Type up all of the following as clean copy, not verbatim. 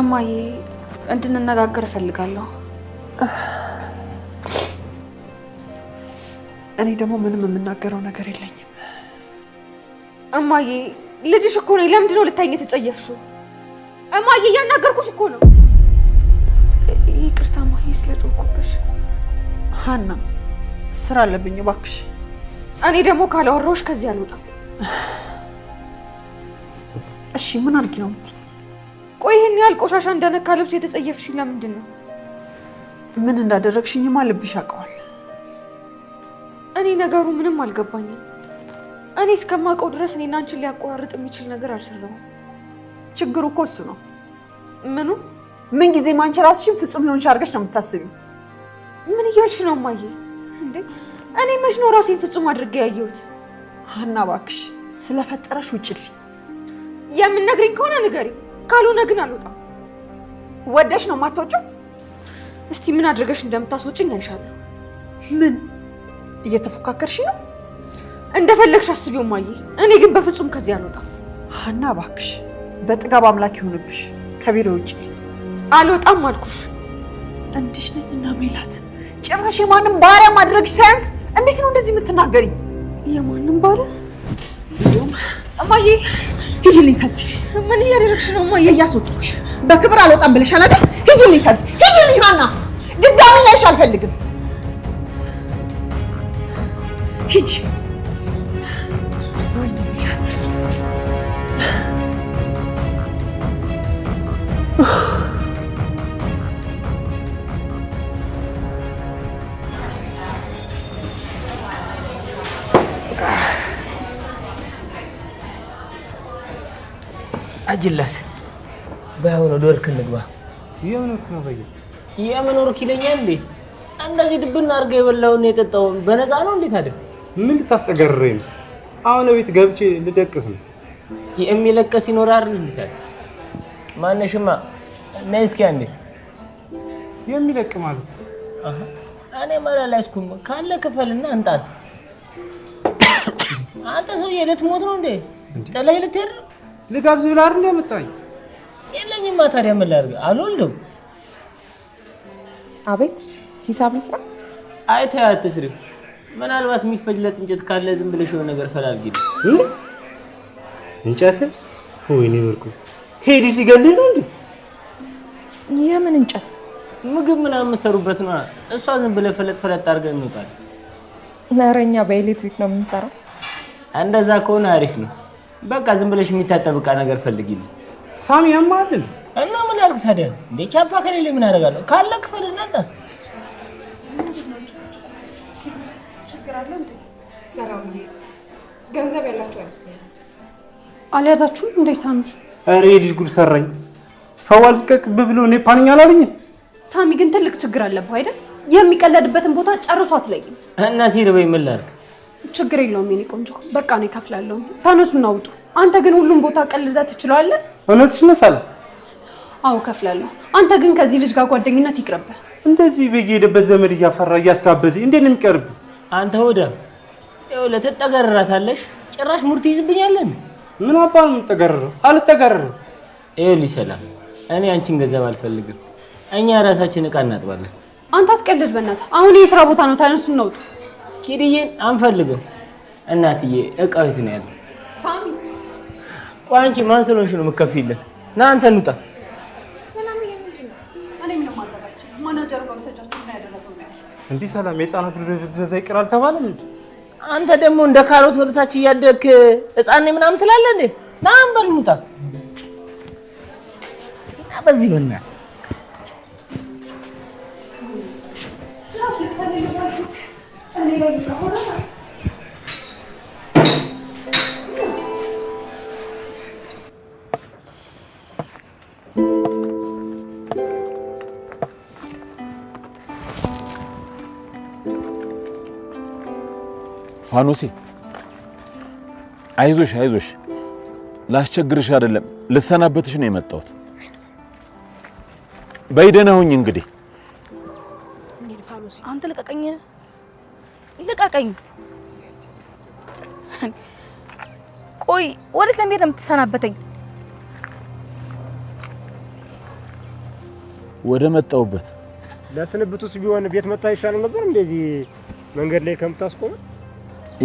እማዬ እንድንነጋገር እፈልጋለሁ። እኔ ደግሞ ምንም የምናገረው ነገር የለኝም። እማዬ ልጅሽ እኮ ነው። ለምንድን ነው ልታይኝ የተጸየፍሽው? እማዬ እያናገርኩሽ እኮ ነው። ይቅርታ እማዬ ስለጮኩብሽ። ሀና ስራ አለብኝ እባክሽ። እኔ ደግሞ ካላወራሁሽ ከዚህ አልወጣም። እሺ ምን አድርጊ ነው የምትይኝ? ቆይ ይሄን ያህል ቆሻሻ እንደነካ ልብስ የተጸየፍሽኝ ለምንድን ነው? ምን እንዳደረግሽኝማ ልብሽ ያውቀዋል። እኔ ነገሩ ምንም አልገባኝም። እኔ እስከማውቀው ድረስ እኔና አንቺን ሊያቆራርጥ የሚችል ነገር አልሰራሁም። ችግሩ እኮ እሱ ነው። ምኑ? ምን ጊዜም አንቺ ራስሽን ፍጹም የሆንሽ አድርገሽ ነው የምታስቢው። ምን እያልሽ ነው እማዬ? እንዴ እኔ መች ነው ራሴን ፍጹም አድርጌ ያየሁት? ሀና እባክሽ ስለፈጠረሽ ውጭልኝ። የምንነግሪኝ ከሆነ ንገሪ፣ ካልሆነ ግን አልወጣም። ወደሽ ነው የማትወጪው? እስቲ ምን አድርገሽ እንደምታስወጪኝ አይሻለሁ። ምን እየተፎካከርሽ ነው? እንደፈለግሽ አስቢው እማዬ። እኔ ግን በፍጹም ከዚህ አልወጣም። ሀና እባክሽ በጥጋብ አምላክ ይሁንብሽ። ከቢሮ ውጭ አልወጣም አልኩሽ። እንዲሽ ነኝና ሜላት ጭራሽ የማንም ባሪያ ማድረግሽ ሳያንስ እንዴት ነው እንደዚህ የምትናገሪኝ? የማንም ባሪያ? እማዬ ሂጂልኝ ከዚህ። ምን እያደረግሽ ነው እማዬ? እያስወጣሁሽ። በክብር አልወጣም ብለሻል አይደል? ሂጂልኝ ከዚህ ሂጂልኝ። ሀና ድጋሚ ላይሽ አልፈልግም። ሂጂ። ወይኔ ሜላት አጅላስ ባይሆን ወርክ እንግባ። የምኖርክ ነው በየ የምኖርክ ይለኛል እንዴ? እንደዚህ ድብና አድርገህ የበላውን የጠጣውን በነፃ ነው እንዴ? ታዲያ ምን ልታስጠገርረኝ? አሁን ቤት ገብቼ ልደቅስ ነው። የሚለቀስ ይኖራል እንዴ? ማነሽማ ነይ እስኪ አንዴ። የሚለቅ ማለት እኔ ማላላስኩም ካለ ክፈልና እንጣስ። አንተ ሰውዬ ልትሞት ነው እንዴ? ጠላይ ልትሄድ ነው? ልጋብዝ ብላ አይደል ያመጣኝ? የለኝማ ታዲያ ምን ላድርግ? አልወልድም። አቤት ሂሳብ ልስራ? አይ ተይ አትስሪ። ምናልባት የሚፈጅለት እንጨት ካለ ዝም ብለሽ የሆነ ነገር ፈላልጊ። እንጨት? ወይኔ ወርቁስ ሄዲ ሊገልህ ነው እንዴ? የምን እንጨት? ምግብ ምናምን የምትሰሩበት ነው። እሷ ዝም ብለህ ፈለጥ ፈለጥ አድርገን እንውጣለን። ኧረ እኛ በኤሌክትሪክ ነው የምንሰራው። እንደዛ ከሆነ አሪፍ ነው። በቃ ዝም ብለሽ የሚታጠብ ዕቃ ነገር ፈልጊልኝ። ሳሚ ያማልን እና ምን ላድርግ ታዲያ? እንዴ ቻፓ ከሌለ ምን አደርጋለሁ? ካለ ክፈልና እንጣስ። ችግር አለ እንዴ? ሰላም ገንዘብ ያላችሁ አይመስለኝም። አልያዛችሁም እንዴ ሳሚ? ኧረ የልጅ ጉድ ሰራኝ። ፈዋል ቀቅብ ብሎ እኔ ፓንኛ አላለኝ። ሳሚ ግን ትልቅ ችግር አለብህ አይደል? የሚቀለድበትን ቦታ ጨርሶ አትለይም። እና ሲርበኝ ምን ላድርግ? ችግር የለውም የኔ ቆንጆ። በቃ ነው እከፍላለሁ። ተነሱና አውጡ። አንተ ግን ሁሉም ቦታ ቀልደህ ትችላለህ? እውነትሽ ነው ሳለ? አዎ እከፍላለሁ። አንተ ግን ከዚህ ልጅ ጋር ጓደኝነት ይቅርብህ። እንደዚህ በየሄደበት ዘመድ እያፈራ እያስጋበዘ እንዴት ነው የሚቀርብ? አንተ ወደ ይኸው ለተጠገረራታለሽ ጭራሽ ሙርት ይዝብኛለን። ምን አባል ምን ተገረረው? አልተገረረው። ይኸውልሽ ሰላም፣ እኔ አንቺን ገንዘብ አልፈልግም። እኛ ራሳችን ዕቃ እናጥባለን። አንተ አትቀልድ በእናትህ። አሁን የስራ ቦታ ነው። ተነሱና አውጡ። ኪድዬን አንፈልግም። እናትዬ ዕቃው የት ነው ያለው? ሳሚ ቆይ አንቺ ማን ስለሆንሽ ነው የምትከፊልን? ና አንተ እንውጣ። ሰላም ይሄን እኔ ምንም አልተባልኩም። ማናጀሩ ጋር ሰጃችሁ እና ያደረገው ነው። እንዲህ ሰላም የህፃናት ጉዳይ በዛ ይቅር አልተባለም እንዴ? አንተ ደግሞ እንደ ካሮት ወደታች እያደግክ ህፃን ምናምን ትላለህ እንዴ? ና አንበል እንውጣ። በዚህ በእና ፋኖሴ አይዞሽ አይዞሽ፣ ላስቸግርሽ አይደለም ልሰናበትሽ ነው የመጣሁት። በይደና ሁኝ እንግዲህ። አንተ ልቀቀኝ ልቀቀኝ። ቆይ ወዴት ለመሄድ ነው የምትሰናበተኝ? ወደ መጣሁበት ለስንብቱስ ቢሆን ቤት መጣ ይሻል ነበር እንደዚህ መንገድ ላይ ከምታስቆም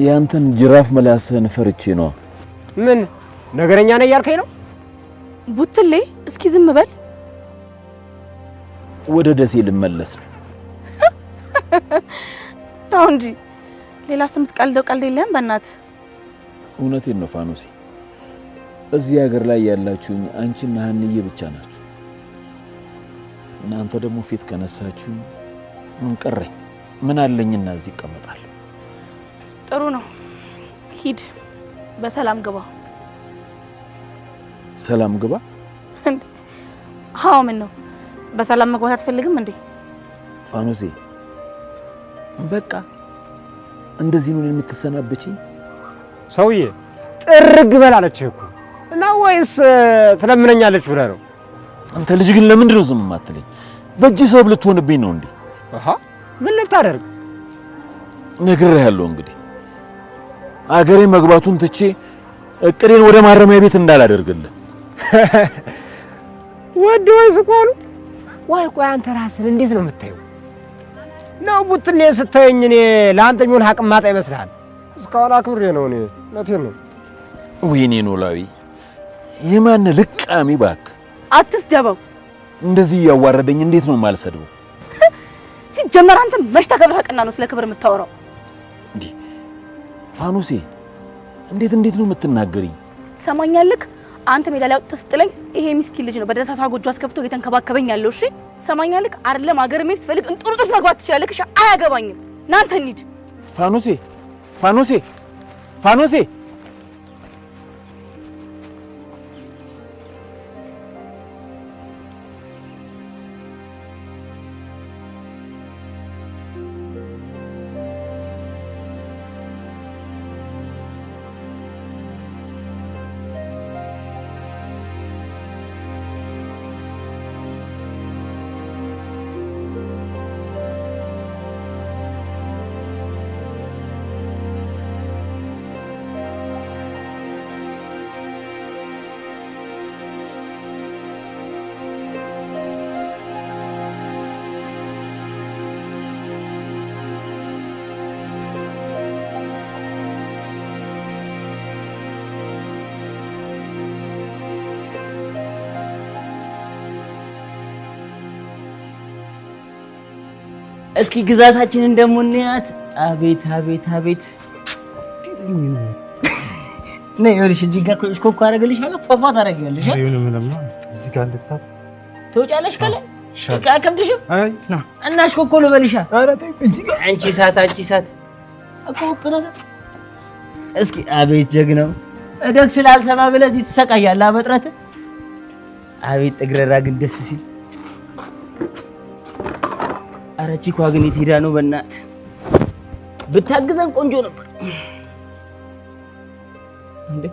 ያንተን ጅራፍ መላስህን ፈርቼ ነው ምን ነገረኛ ነኝ ያልከኝ ነው ቡትሌ እስኪ ዝም በል ወደ ደሴ ልመለስ ነው ታው እንጂ ሌላ ስምት ቀልደው ቀልድ የለም በእናት እውነቴን ነው ፋኖሴ እዚህ ሀገር ላይ ያላችሁኝ አንቺና ሀንዬ ብቻ ናችሁ እናንተ ደግሞ ፊት ከነሳችሁ ምን ቀረኝ ምን አለኝና እዚህ እቀመጣለሁ ጥሩ ነው ሂድ በሰላም ግባ ሰላም ግባ አዎ ምን ነው በሰላም መግባት አትፈልግም እንዴ ፋኖሴ በቃ እንደዚህ ነው የምትሰናበችኝ ሰውዬ ጥርግ በላለች እኮ እና ወይስ ትለምነኛለች ብለህ ነው አንተ ልጅ ግን ለምንድን ነው ዝም የማትለኝ በእጅ ሰው ልትሆንብኝ ነው እንዴ አሃ ምን ልታደርግ ነግሬሃለሁ እንግዲህ አገሬ መግባቱን ትቼ እቅዴን ወደ ማረሚያ ቤት እንዳላደርግልህ ወደ ወይስ ቆሉ ወይ ቆይ አንተ ራስን እንዴት ነው የምታየው ነው ቡትሌ ስታየኝ እኔ ለአንተ የሚሆን ሀቅ ማጣ ይመስልሃል እስካሁን አክብሬ ነው እኔ እውነቴን ነው ወይኔ ኖላዊ የማን ልቃሚ ባክ አትስደበው እንደዚህ ያዋረደኝ እንዴት ነው የማልሰድበው ሲጀመር አንተ መሽታ ከብረቀና ነው ስለ ክብር የምታወራው እንዴ ፋኖሴ እንዴት ነው የምትናገሪኝ ሰማኛልክ አንተ ሜዳ ላይ አውጥተህ ስትለኝ ይሄ ምስኪን ልጅ ነው በደሳሳ ጎጆ አስከብቶ እየተንከባከበኝ ያለው እሺ ሰማኛልክ አይደለም አገር ሜት ፈልግ እንጥሩጥስ መግባት ትችላለህ እሺ አያገባኝም ናንተ እንሂድ ፋኖሴ እስኪ ግዛታችንን ደሞ እንያት አቤት ነይ ወልሽ እዚህ ጋር ኮኮ አረገልሽ አለ ፏፏ ታረጋለሽ እዚህ ጋር እንደታት ተውጫለሽ ካለ ሽቃ ከብድሽም አይ ና እናሽ ኮኮ ልበልሻ ኧረ ተይ እዚህ ጋር አንቺ ሳት እኮ ፕላጋ እስኪ አቤት ጀግናው እደግ ስላልሰማ ብለህ እዚህ ትሰቃያለህ አበጥረት አቤት ጥግረራ ግን ደስ ሲል አረቺ ኳ ግን የትሄዳ ነው በእናት ብታግዘን ቆንጆ ነበር እንዴ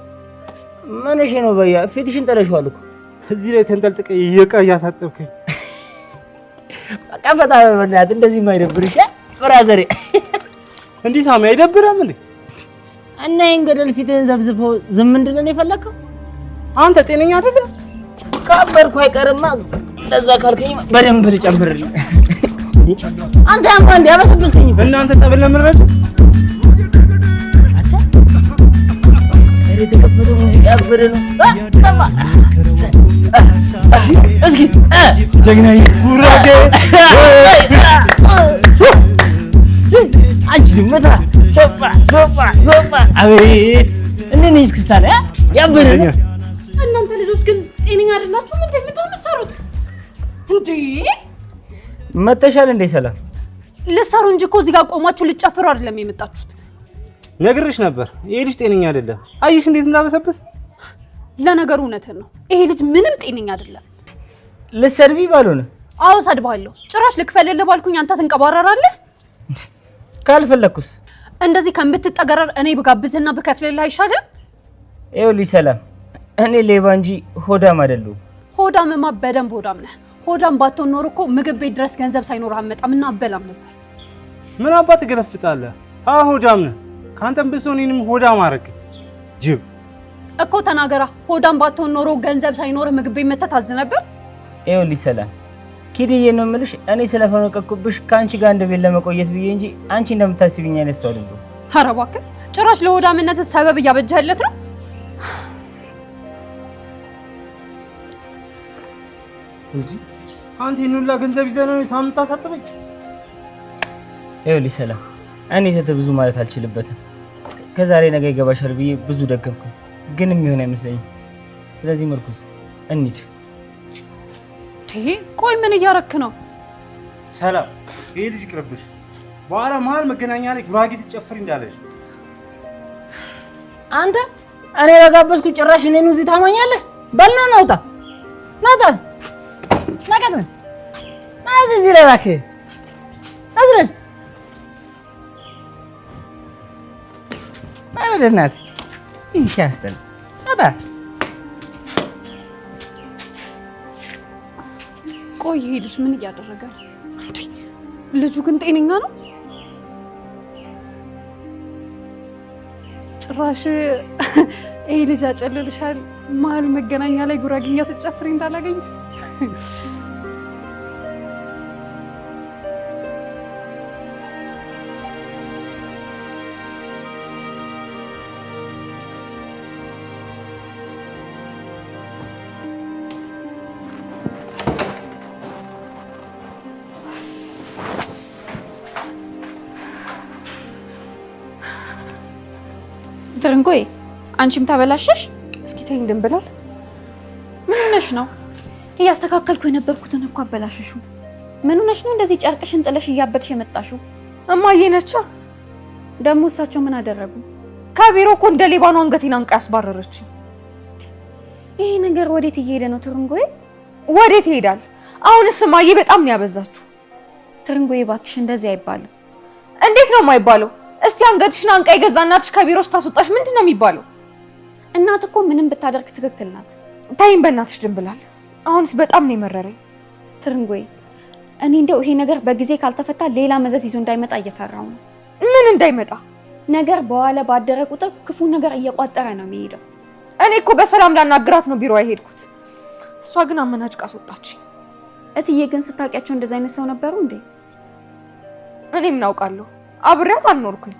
ማነሽ ነው በያ ፊትሽን ጠለሽዋል እኮ እዚህ ላይ ተንጠልጥቀ እየቃ ያሳጠብከኝ በቃ ፈታ በእናት እንደዚህ ማይደብርሽ ብራዘር እንዴ ሳሚ አይደብርም እንዴ እና እንገደል ፊትህን ዘብዝፈው ዝም እንድለን የፈለከው አንተ ጤነኛ አይደለም ካበርኩ አይቀርማ እንደዛ ካልከኝ በደንብ ልጨምርልኝ አንተ ያማ እንደ ያበሰብስከኝ እናንተ ጠብል ለምረጭ አታ እሬ ተከፈለ ሙዚቃ ያበረ ነው ሰማ እስኪ ጀግናዬ ጉራጌ አንቺ ዝምታ ሶፋ አቤት እንዴት ነሽ ክስታለ ያበረ ነው እናንተ ልጆች ግን ጤነኛ አይደላችሁም እንዴ ምንድነው የምትሰሩት እንዴ መተሻል እንዴ ሰላም ልትሰሩ እንጂ እኮ እዚህ ጋር ቆማችሁ ልትጨፍሩ አይደለም የመጣችሁት ነግሬሽ ነበር ይሄ ልጅ ጤነኛ አይደለም አይሽ እንዴት እንዳበሰብስ ለነገሩ እውነትን ነው ይሄ ልጅ ምንም ጤነኛ አይደለም ልትሰድቢ ባልሆነ አዎ ሰድባለሁ ጭራሽ ልክፈልልህ ባልኩኝ አንተ ትንቀባረራለህ ካልፈለኩስ እንደዚህ ከምትጠገረር እኔ ብጋብዝና ብከፍልልህ አይሻልም ይኸውልሽ ሰላም እኔ ሌባ እንጂ ሆዳም አይደለሁም ሆዳምማ በደንብ ሆዳም ነህ ሆዳም ባትሆን ኖር እኮ ምግብ ቤት ድረስ ገንዘብ ሳይኖር አመጣም እና አበላም ነበር ምን አባት ገለፍጣለህ ሆዳም ነህ ካንተም ብሶኒንም ሆዳም አረክ ጅብ እኮ ተናገራ ሆዳም ባትሆን ኖሮ ገንዘብ ሳይኖር ምግብ ቤት መተህ ታዝ ነበር ይኸውልሽ ሰላም ኪድዬ ነው የምልሽ። እኔ ስለፈነቀኩብሽ ከአንቺ ጋር እንደ ቤት ለመቆየት ብዬ እንጂ አንቺ እንደምታስቢኝ አይነት ሰው አይደለሁም። ኧረ እባክህ ጭራሽ ለሆዳምነት ሰበብ እያበጃለት ነው። እንጂ አንተ ይኑላ ገንዘብ ይዘህ ነው ሳምንት አሳጥበኝ። ይኸውልሽ ሰላም፣ እኔ ተተ ብዙ ማለት አልችልበትም። ከዛሬ ነገ ይገባሻል ብዬ ብዙ ደገምኩ፣ ግን የሚሆን አይመስለኝም። ስለዚህ ምርኩዝ እንሂድ። ቆይ ምን እያረክ ነው? ሰላም ይሄ ልጅ ይቅርብሽ። በኋላ መሀል መገናኛ ላይ ጉራጌ ትጨፍሪ እንዳለሽ። አንተ እኔ ረጋበስኩ ጭራሽ እኔን እዚህ ታማኛለህ? በልና ናውጣ ናውጣ ናቀጥ ናዚ እዚህ ላይ እባክህ አዝረን አረደናት ይሻስተል ናውጣ። ቆይ ይሄ ልጅ ምን እያደረገ ነው? ልጁ ግን ጤነኛ ነው? ጭራሽ ይሄ ልጅ አጨልልሻል መሀል መገናኛ ላይ ጉራጌኛ ስትጨፍሪ እንዳላገኝ። ትርንጎይ አንቺም ታበላሸሽ። እስኪ ተይኝ ድንብላል። ምን ሆነሽ ነው? እያስተካከልኩ የነበርኩትን እኮ አበላሽሹ። ምን ሆነሽ ነው እንደዚህ ጨርቅሽን ጥለሽ እያበድሽ የመጣሽው? እማዬ ነቻ። ደግሞ እሳቸው ምን አደረጉ? ከቢሮ እኮ እንደ ሌባ ነው አንገቴን አንቃ ያስባረረችኝ። ይሄ ነገር ወዴት እየሄደ ነው ትርንጎይ? ወዴት ይሄዳል? አሁንስ እማዬ በጣም ነው ያበዛችሁ። ትርንጎይ እባክሽ እንደዚህ አይባልም። እንዴት ነው የማይባለው? እስቲ አንገትሽን አንቃ የገዛ እናትሽ ከቢሮ ስታስወጣሽ ምንድን ነው የሚባለው? እናት እኮ ምንም ብታደርግ ትክክል ናት። ታይም በእናትሽ ድንብላል። አሁንስ በጣም ነው የመረረኝ። ትርንጎይ እኔ እንደው ይሄ ነገር በጊዜ ካልተፈታ ሌላ መዘዝ ይዞ እንዳይመጣ እየፈራው ነው። ምን እንዳይመጣ? ነገር በኋላ ባደረ ቁጥር ክፉ ነገር እየቋጠረ ነው የሚሄደው። እኔ እኮ በሰላም ላናግራት ነው ቢሮ የሄድኩት። እሷ ግን አመናጭቃ አስወጣችኝ። እትዬ ግን ስታውቂያቸው እንደዛ አይነት ሰው ነበሩ እንዴ? እኔ ምን አውቃለሁ? አብሬያት አልኖርኩኝ።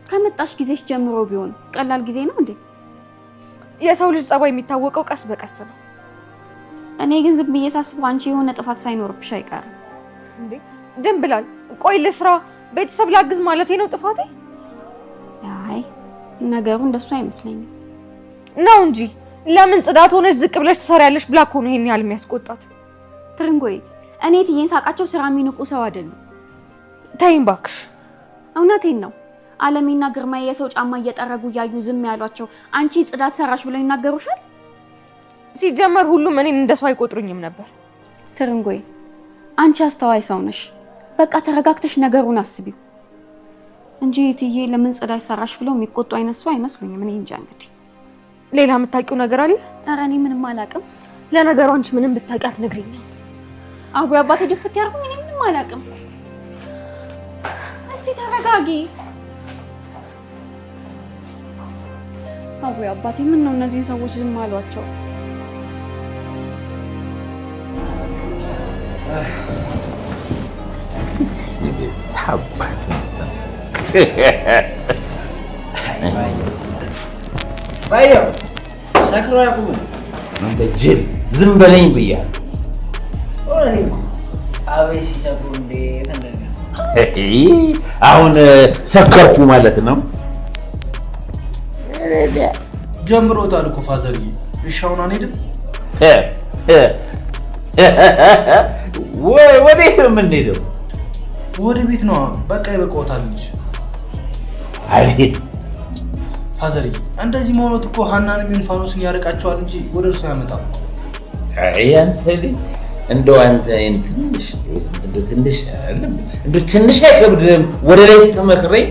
ከመጣሽ ጊዜሽ ጀምሮ ቢሆን ቀላል ጊዜ ነው እንዴ? የሰው ልጅ ጸባይ የሚታወቀው ቀስ በቀስ ነው። እኔ ግን ዝም ብዬ ሳስበው አንቺ የሆነ ጥፋት ሳይኖርብሽ አይቀርም እንዴ? ድንብላል ቆይ ልስራ፣ ቤተሰብ ላግዝ ማለቴ ነው ጥፋቴ? አይ ነገሩ እንደሱ አይመስለኝም ነው እንጂ ለምን ጽዳት ሆነሽ ዝቅ ብለሽ ትሰሪያለሽ ብላ እኮ ነው ይሄን ያህል የሚያስቆጣት። ትርንጎይ እኔ እትዬን ሳውቃቸው ስራ የሚንቁ ሰው አይደሉም። ተይኝ እባክሽ። እውነቴን ነው። አለሚና ግርማ የሰው ጫማ እየጠረጉ እያዩ ዝም ያሏቸው አንቺ ጽዳት ሰራሽ ብለው ይናገሩሻል? ሲጀመር ሁሉም እኔን እንደሰው አይቆጥሩኝም ነበር። ትርንጎይ አንቺ አስተዋይ ሰው ነሽ። በቃ ተረጋግተሽ ነገሩን አስቢው እንጂ እትዬ ለምን ጽዳት ሰራሽ ብለው የሚቆጡ አይነት ሰው አይመስሉኝም። እኔ እንጃ እንግዲህ ሌላ የምታውቂው ነገር አለ? ኧረ እኔ ምንም አላውቅም። ለነገሩ አንቺ ምንም ብታውቂ አትነግሪኝም። አቡዬ አባቴ ድፍት ያርጉኝ። እኔ ምንም አላውቅም። እስቲ ተረጋጊ። አቡዬ አባቴ ምን ነው እነዚህን ሰዎች ዝም አሏቸው? ባየው ሰክሮ ያቁም እንደ ጅል ዝም በለኝ ብያለሁ። አቤት ሲሰክሩ እንዴት እንደገና አሁን ሰከርኩ ማለት ነው። ጀምሮታል እኮ ፋዘርዬ። እሺ አሁን አንሄድም ወይ? ወዴት ነው የምንሄደው? ወደ ቤት ነው። በቃ ይበቃዎታል ልጅ። አልሄድም ፋዘርዬ። እንደዚህ መሆኑት እኮ ሀናንም ቢሆን ፋኖስን ያርቃቸዋል እንጂ ወደ እርሱ ያመጣል። አይ አንተ ልጅ እንደው አንተ ትንሽ አይከብድም? ወደ ላይ ስትመክረኝ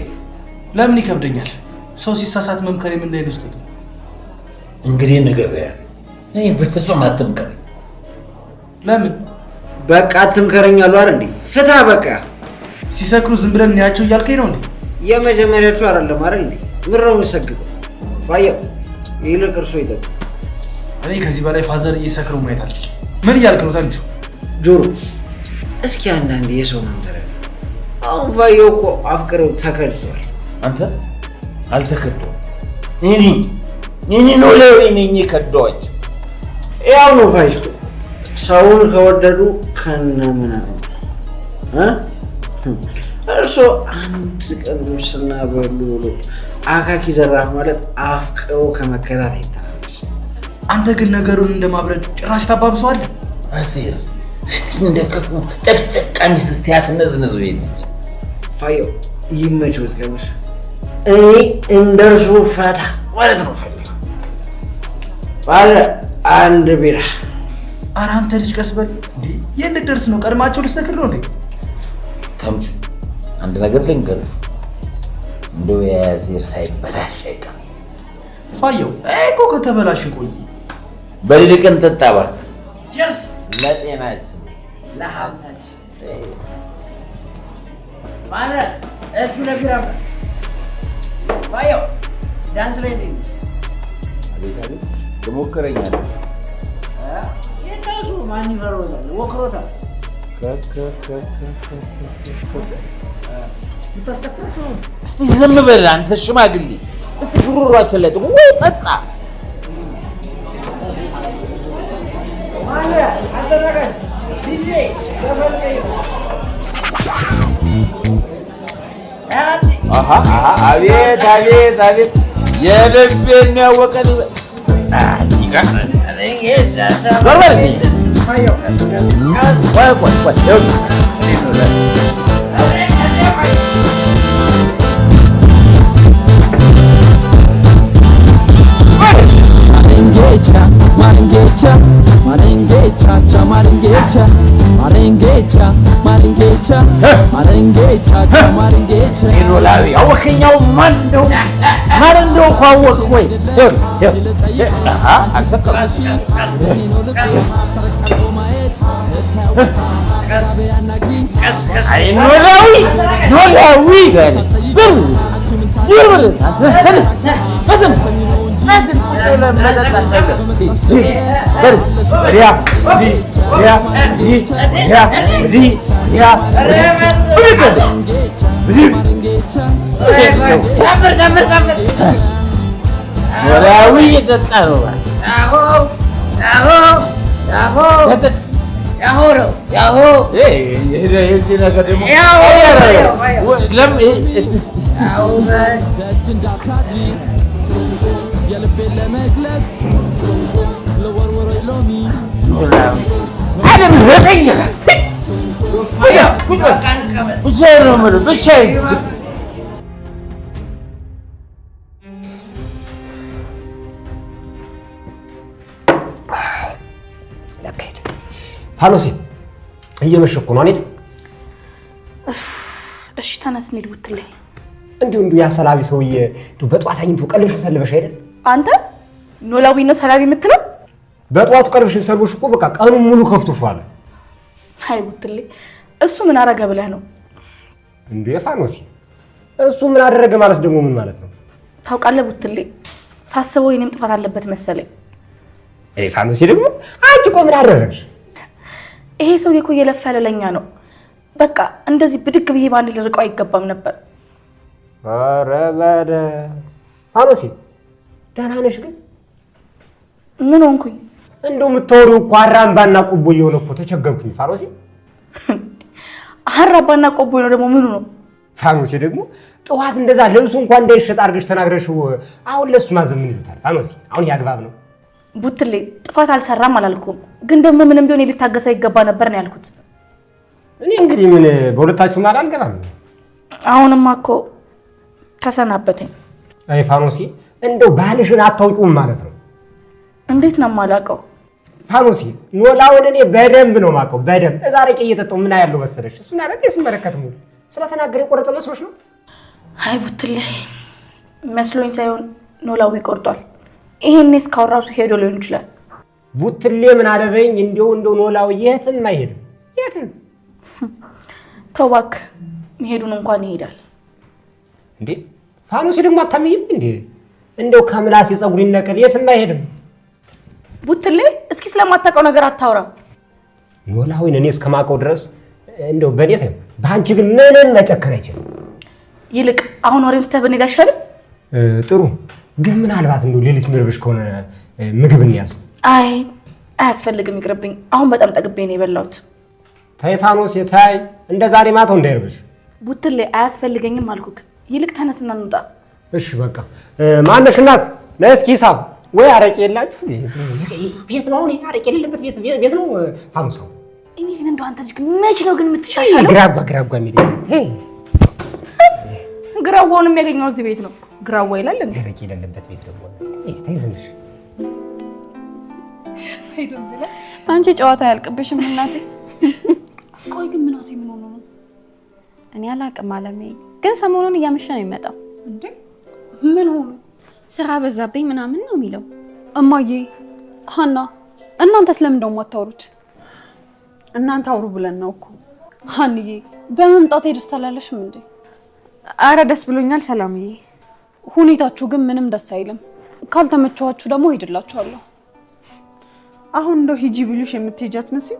ለምን ይከብደኛል? ሰው ሲሳሳት መምከር ምን ላይ ልስጥት? እንግዲህ ነገር ያለ እኔ በፍጹም አትምከረኝ። ለምን? በቃ አትምከረኝ አሉ አይደል እንዴ? ፍታ በቃ። ሲሰክሩ ዝም ብለን እንያቸው እያልከኝ ነው እንዴ? የመጀመሪያዎቹ አይደለም አይደል እንዴ? ምን ነው የሚሰግጠው? ባየው ይልቅ እርሶ ይጠጡ። እኔ ከዚህ በላይ ፋዘር እየሰክሩ ማየት አልችልም። ምን እያልክ ነው ታንቹ? ጆሮ እስኪ አንዳንዴ የሰው መንዘር አሁን ፋየው እኮ አፍቅረው ተከድቷል። አንተ አልተከደውም። እኔ ነው ለኔ ከደዋች። ያው ነው ፋየው ሰውን ከወደዱ ከነምናው እርሶ አንድ ቀን ሙስና በሉ ብሎ አካኪ ዘራፍ ማለት አፍቅሮ ከመከራት አይተናነስ። አንተ ግን ነገሩን እንደማብረድ ጭራሽ ታባብሰዋለህ። አሴር እስቲ እንደከፉ ጨቅጨቅ ሚስት እስቲያት ነዝነዝ ወይልኝ ፋየው ይመችዎት ከምር እኔ እንደርሱ ፈታ ማለት ነው ፈልገው ባለ አንድ ቢራ። ኧረ አንተ ልጅ ቀስ በል እንዴ! የት ልትደርስ ነው? ቀድማቸው ልትሰክር ነው እንዴ? ተምቹ አንድ ነገር ልንገርህ፣ እንደው የአሴር ሳይበላሽ አይቀርም። ፋየው እኮ ከተበላሽ ቆይ በሌሊቀን ጠጣ እባክህ። ጀርስ ለጤናችን ለሀብታችን ማለት እስኪ ለቢራ ፋየው ዳንስ ላይ ነኝ። አቤት አቤት ትሞክረኛለህ። የእነሱ ማን ይፈረውታል? ወክሮታል። እስቲ ዝም በል አንተ ሽማግሌ። እስቲ ጉሮሯችን ላይ ጥቁ ወይ ጠጣ። አቤት አቤት አቤት የልቤን ያወቀን አወከኛው ማን እንደው ካወቅ ወይ ፋኖሴ እየመሸ እኮ ነው አይደል? እሺ ተነስ እንሂድ ብትለኝ እንዲሁ ያ ሰላቢ ሰውዬ በጧት አኝቶ ቀልብሽ ሰልበሽ አይደል? አንተ ኖላዊ ነው ሰላቢ የምትለው? በጧቱ ቀልብሽ ሰልበሽ እኮ በቃ ቀኑን ሙሉ ከፍቶሻል። አይ ብትለኝ እሱ ምን አረገ ብለህ ነው እንዴ? ፋኖሴ እሱ ምን አደረገ ማለት ደግሞ ምን ማለት ነው? ታውቃለህ ብትለኝ ሳስበው የኔም ጥፋት አለበት መሰለኝ። ፋኖሴ ደግሞ አንቺ እኮ ምን አደረግሽ? ይሄ ሰውዬ እኮ እየለፋ ያለው ለኛ ነው። በቃ እንደዚህ ብድግ ብዬ ባንድ ልርቀው አይገባም ነበር። ኧረ በደ ፋኖሴ ደህና ነሽ ግን? ምን ሆንኩኝ? እንደው የምታወሪው እኮ አራምባና ቆቦ እየሆነ እኮ ተቸገርኩኝ ፋኖሴ። አራምባና ቆቦ ነው ደግሞ ምኑ ነው? ፋኖሴ ደግሞ ጠዋት እንደዛ ልብሱ እንኳን እንዳይሸጥ አድርገሽ ተናግረሽው አሁን ለሱ ማዘም ምን ይሉታል ፋኖሴ? አሁን ያግባብ ነው? ቡትሌ ጥፋት አልሰራም አላልኩም፣ ግን ደግሞ ምንም ቢሆን ሊታገሰው ይገባ ነበር ነው ያልኩት። እኔ እንግዲህ ምን በሁለታችሁ ማለት አልገባም። አሁንማ እኮ ተሰናበተኝ። አይ ፋኖሴ እንደው ባልሽን አታውቂውም ማለት ነው? እንዴት ነው የማላውቀው? ፋኖሴ ኖላውን እኔ በደንብ ነው የማውቀው፣ በደንብ እዛ ረቄ እየጠጣሁ ምን ያለው መሰለሽ? እሱን አይደል ስመለከት ሙሉ ስለተናገረ የቆረጠ መስሎሽ ነው? አይ ቡትሌ መስሎኝ ሳይሆን ኖላዊ ቆርጧል። ይሄኔ እስካሁን ራሱ ሄዶ ሊሆን ይችላል። ቡትሌ ምን አለበኝ? እንደው ኖላዊ የትም አይሄድም፣ የትም። ተው እባክህ፣ መሄዱን እንኳን ይሄዳል እንዴ? ፋኖሴ ደግሞ አታምኝም እንዴ? እንደው ከምላስ የፀጉር ይነቀል፣ የትም አይሄድም። ቡትሌ እስኪ ስለማታውቀው ነገር አታውራ። ኖላዊን እኔ እስከማውቀው ድረስ እንደው በዴት በአንቺ ግን ምንም መጨከን አይችልም። ይልቅ አሁን ወሬው ተበኔ ዳሻለ ጥሩ ግን ምናልባት እንደው ሌሊት ምርብሽ ከሆነ ምግብ እንያዝ። አይ አያስፈልግም ይቅርብኝ። አሁን በጣም ጠግቤ ነው የበላሁት። ተይ ፋኖስ የታይ እንደ ዛሬ ማታው እንዳይርብሽ። ቡትሌ አያስፈልገኝም አልኩክ። ይልቅ ተነስና እንውጣ። እሺ በቃ ማነሽ እናት ነይ እስኪ ሂሳብ ወይ አረቄ የላችሁ? ቤት ነው አረቄ የሌለበት ቤት ነው ፋኖሳው። እኔ ግን እንደው አንተ ልጅ ግን መች ነው ግን የምትሻሻለው? ግራጓ የሚል ተይ ግራዋውን የሚያገኘው እዚህ ቤት ነው። ግራዋ ይላል እንዴ? አረቄ የሌለበት ቤት ደግሞ ተይ ትንሽ አንቺ ጨዋታ ያልቅብሽም እናቴ። ቆይ ግን ምን አሴ ምን ሆኖ ነው? እኔ አላቅም አለሜ፣ ግን ሰሞኑን እያመሸ ነው የሚመጣው። እንዴ ምን ሆኖ? ስራ በዛብኝ ምናምን ነው የሚለው። እማዬ ሀና እናንተ ስለምን ደው ማታወሩት? እናንተ አውሩ ብለን ነው እኮ። ሀንዬ በመምጣት ደስ አላለሽም እንዴ? አረ ደስ ብሎኛል ሰላምዬ። ሁኔታችሁ ግን ምንም ደስ አይልም። ካልተመቻችሁ ደግሞ ሄድላችኋለሁ። አሁን እንደው ሂጂ ብሉሽ የምትሄጃት መስል?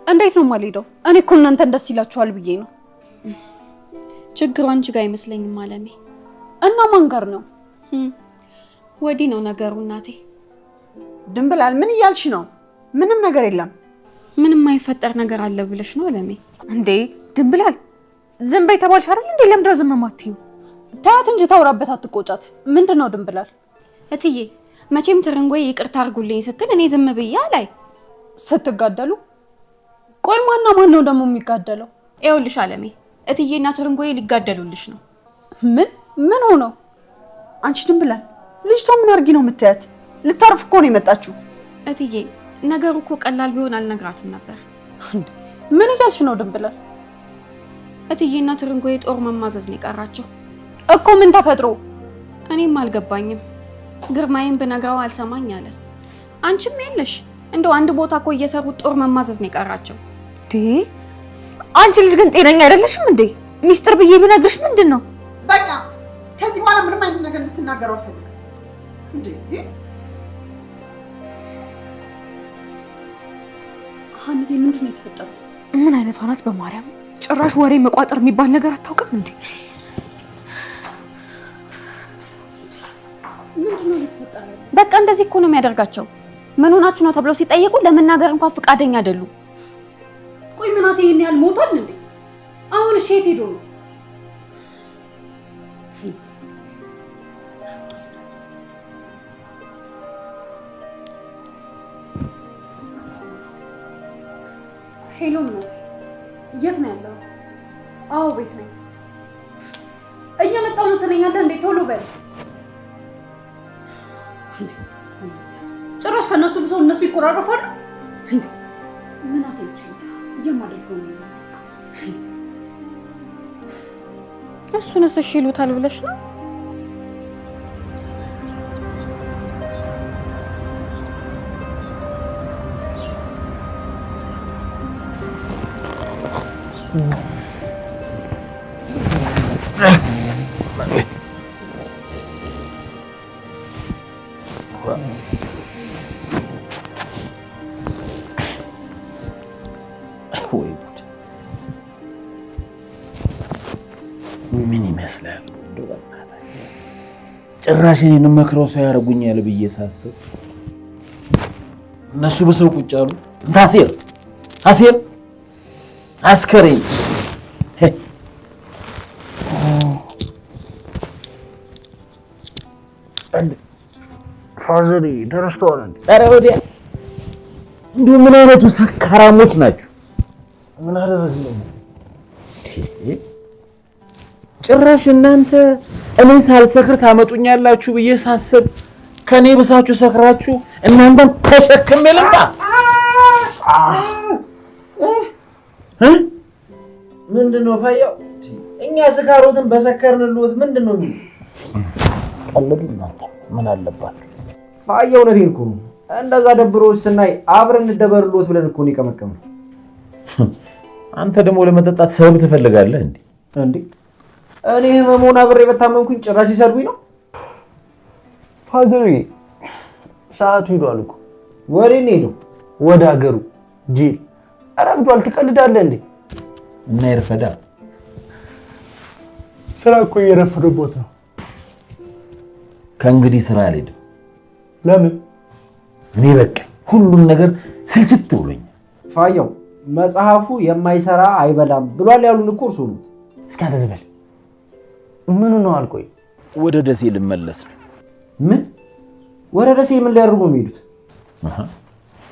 እንዴት ነው የማልሄደው? እኔ እኮ እናንተን ደስ ይላችኋል ብዬ ነው። ችግሩ አንቺ ጋር አይመስለኝም አለሜ። እና ማን ጋር ነው? ወዲህ ነው ነገሩ እናቴ። ድንብላል ምን እያልሽ ነው? ምንም ነገር የለም። ምንም አይፈጠር ነገር አለ ብለሽ ነው አለሜ? እንዴ ድንብላል ዝም በይ ተባልሽ አይደል እንዴ? ለምንድነው ዝም የማትይው? ታያት እንጂ ታውራበት አትቆጫት። ምንድነው ድንብላል? እትዬ መቼም ትርንጎይ ይቅርታ አድርጉልኝ ስትል እኔ ዝም ብዬ አላይ። ስትጋደሉ? ቆይ ማን ነው ደግሞ የሚጋደለው? ይኸውልሽ አለሜ እትዬና ትርንጎይ ሊጋደሉልሽ ነው። ምን ሆነው? አንቺ ድንብላል ልጅቷ ምን አርጊ ነው የምትያት? ልታርፍ እኮ ነው የመጣችው። እትዬ ነገሩ እኮ ቀላል ቢሆን አልነግራትም ነበር። ምን እያልሽ ነው ድንብላል? እትዬና ትርንጎይ ጦር መማዘዝ ነው የቀራቸው እኮ። ምን ተፈጥሮ? እኔም አልገባኝም። ግርማዬን ብነግራው አልሰማኝ አለ። አንቺም የለሽ እንደው አንድ ቦታ እኮ እየሰሩት ጦር መማዘዝ ነው የቀራቸው። አንቺ ልጅ ግን ጤነኛ አይደለሽም እንዴ? ሚስጥር ብዬ ብነግርሽ ምንድን ነው? በቃ ከዚህ በኋላ ምንም አይነት ነገር እንድትናገሩ አልፈልግም። እንዴ ሀንዬ ምንድን ነው የተፈጠረው? ምን አይነቷ ናት በማርያም? ጭራሽ ወሬ መቋጠር የሚባል ነገር አታውቅም እንዴ? ምንድነው የተፈጠረው? በቃ እንደዚህ እኮ ነው የሚያደርጋቸው። ምን ሆናችሁ ነው ተብለው ሲጠየቁ ለመናገር እንኳን ፍቃደኛ አይደሉም። ቆይ ምናሴ ይሄን ያህል ሞቷል እንዴ? አሁን እሺ የት ሄዶ ነው? ሄሎ ምናሴ የት ነው ያለው? አዎ ቤት ነኝ። እየመጣሁ ነው ትለኛለህ እንዴ? ቶሎ በል። ጭራሽ ከነሱ ብሰው እነሱ ይቆራረፋሉ እንዴ? ምናሴ ብቻ እየማደርገው ነው። እሱንስ እሺ ይሉታል ብለሽ ነው? ምን ይመስላል? ጭራሽ እኔን መክረው ሰው ያደርጉኛል ብዬ ሳስብ እነሱ በሰው ቁጭ አሉ። አሴር አስከሬን ፋዘሪ ተረስተዋል። ኧረ ወዲያ እንዲሁ ምን አይነቱ ሰካራሞች ናችሁ? ምን አደረግነው? ጭራሽ እናንተ እኔ ሳልሰክር ታመጡኛላችሁ ብዬ ሳስብ ከኔ ብሳችሁ ሰክራችሁ እናንተን ተሸክሜ ልምጣ። ምንድነው ፋያው? እኛ ስካሮትን በሰከርንልዎት ምንድነው የሚሉ ቀልዱና ምን አለባችሁ? ፋያው እውነቴን እኮ ነው። እንደዛ ደብሮች ስናይ አብረን እንደበርልዎት ብለን እኮ ነው የቀመቀምነው። አንተ ደግሞ ለመጠጣት ሰበብ ትፈልጋለህ እንዴ? እንዴ እኔ ህመሙን አብሬ በታመምኩኝ ጭራሽ ይሰድቡኝ ነው? ፋዘሪ ሰዓቱ ሄዷል እኮ። ወዴት ነው ሄደው? ወደ ሀገሩ ጂል። ኧረ ብዷል። ትቀልዳለህ እንዴ? እና ይርፈዳ ስራ እኮ እየረፈደቦት ነው። ከእንግዲህ ስራ አልሄድም። ለምን? እኔ በቃ ሁሉም ነገር ስልችት ብሎኛል። ፋየው መጽሐፉ የማይሰራ አይበላም ብሏል ያሉን እኮ እርሱ ነው። እስኪ አንተ ዝም በል። ምኑ ነው አልቆይ? ወደ ደሴ ልመለስ ነው። ምን? ወደ ደሴ ምን ሊያደርጉ ነው የሚሄዱት?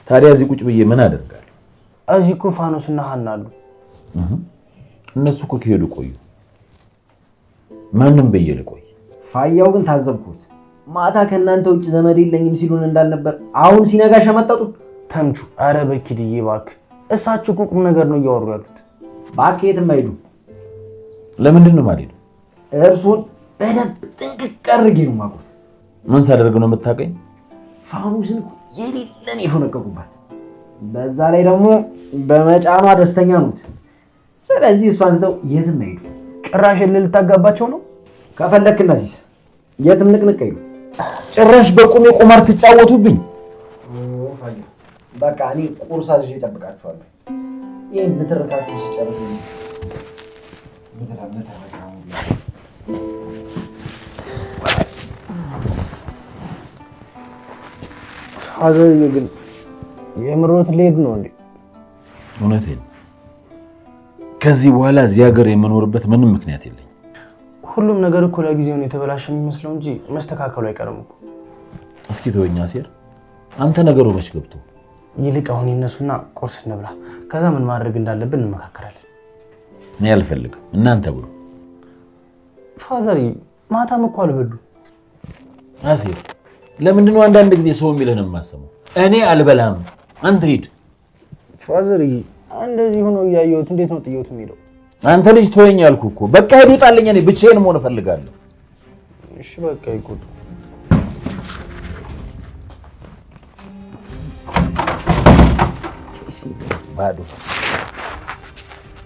ታዲያ እዚህ ቁጭ ብዬ ምን አደርጋለሁ? እዚህ እኮ ፋኖስና ሀና አሉ። እነሱ እኮ ከሄዱ ቆዩ። ማንም በየለ ቆይ። ፋያው ግን ታዘብኩት። ማታ ከእናንተ ውጭ ዘመድ የለኝም ሲሉን እንዳልነበር አሁን ሲነጋ ሸመጠጡ። ተምቹ አረ በኪድዬ እባክህ፣ እሳቸው እኮ ቁም ነገር ነው እያወሩ ያሉት። እባክህ የትም አይሄዱም። ለምንድን ነው የማልሄደው? እርሱን በደንብ ጥንቅቅ አድርጌ ነው የማውቁት። ምን ሳደርግ ነው የምታውቀኝ? ፋኑስን የሌለን የፈነቀቁባት፣ በዛ ላይ ደግሞ በመጫኗ ደስተኛ ኑት። ስለዚህ እሷን ትተው የትም አይሄዱ። ጭራሽ ልታጋባቸው ነው? ከፈለክ እናሲስ የትም ንቅንቅ አይሉ። ጭራሽ በቁሜ ቁማር ትጫወቱብኝ። በቃ እኔ ቁርስ አዝዤ እጠብቃችኋለሁ። ይሄን ንትርካችሁ ሲጨርሱ ፋዘርዬ ግን የምሮት ልሄድ ነው እንዴ? እውነቴን ከዚህ በኋላ እዚህ ሀገር የምኖርበት ምንም ምክንያት የለኝም። ሁሉም ነገር እኮ ለጊዜው ነው የተበላሸ የሚመስለው እንጂ መስተካከሉ አይቀርም እኮ። እስኪ ተወኛ ሴር፣ አንተ ነገሩ መች ገብቶ። ይልቅ አሁን ይነሱና ቁርስ እንብላ፣ ከዛ ምን ማድረግ እንዳለብን እንመካከራለን። እኔ አልፈልግም፣ እናንተ ብሉ። ፋዘርዬ ማታም እኮ አልበሉ። አሴር ለምንድን ነው አንዳንድ ጊዜ ሰው የሚልህን የማሰማው? እኔ አልበላም፣ አንተ ሂድ። ፋዘርዬ እንደዚህ ሆኖ እያየሁት እንዴት ነው ጥየውት የሚለው? አንተ ልጅ ተወኝ አልኩህ እኮ። በቃ ሂድ፣ ውጣልኝ። እኔ ብቻዬን መሆን እፈልጋለሁ። እሺ በቃ ይቆጡ። ባዶ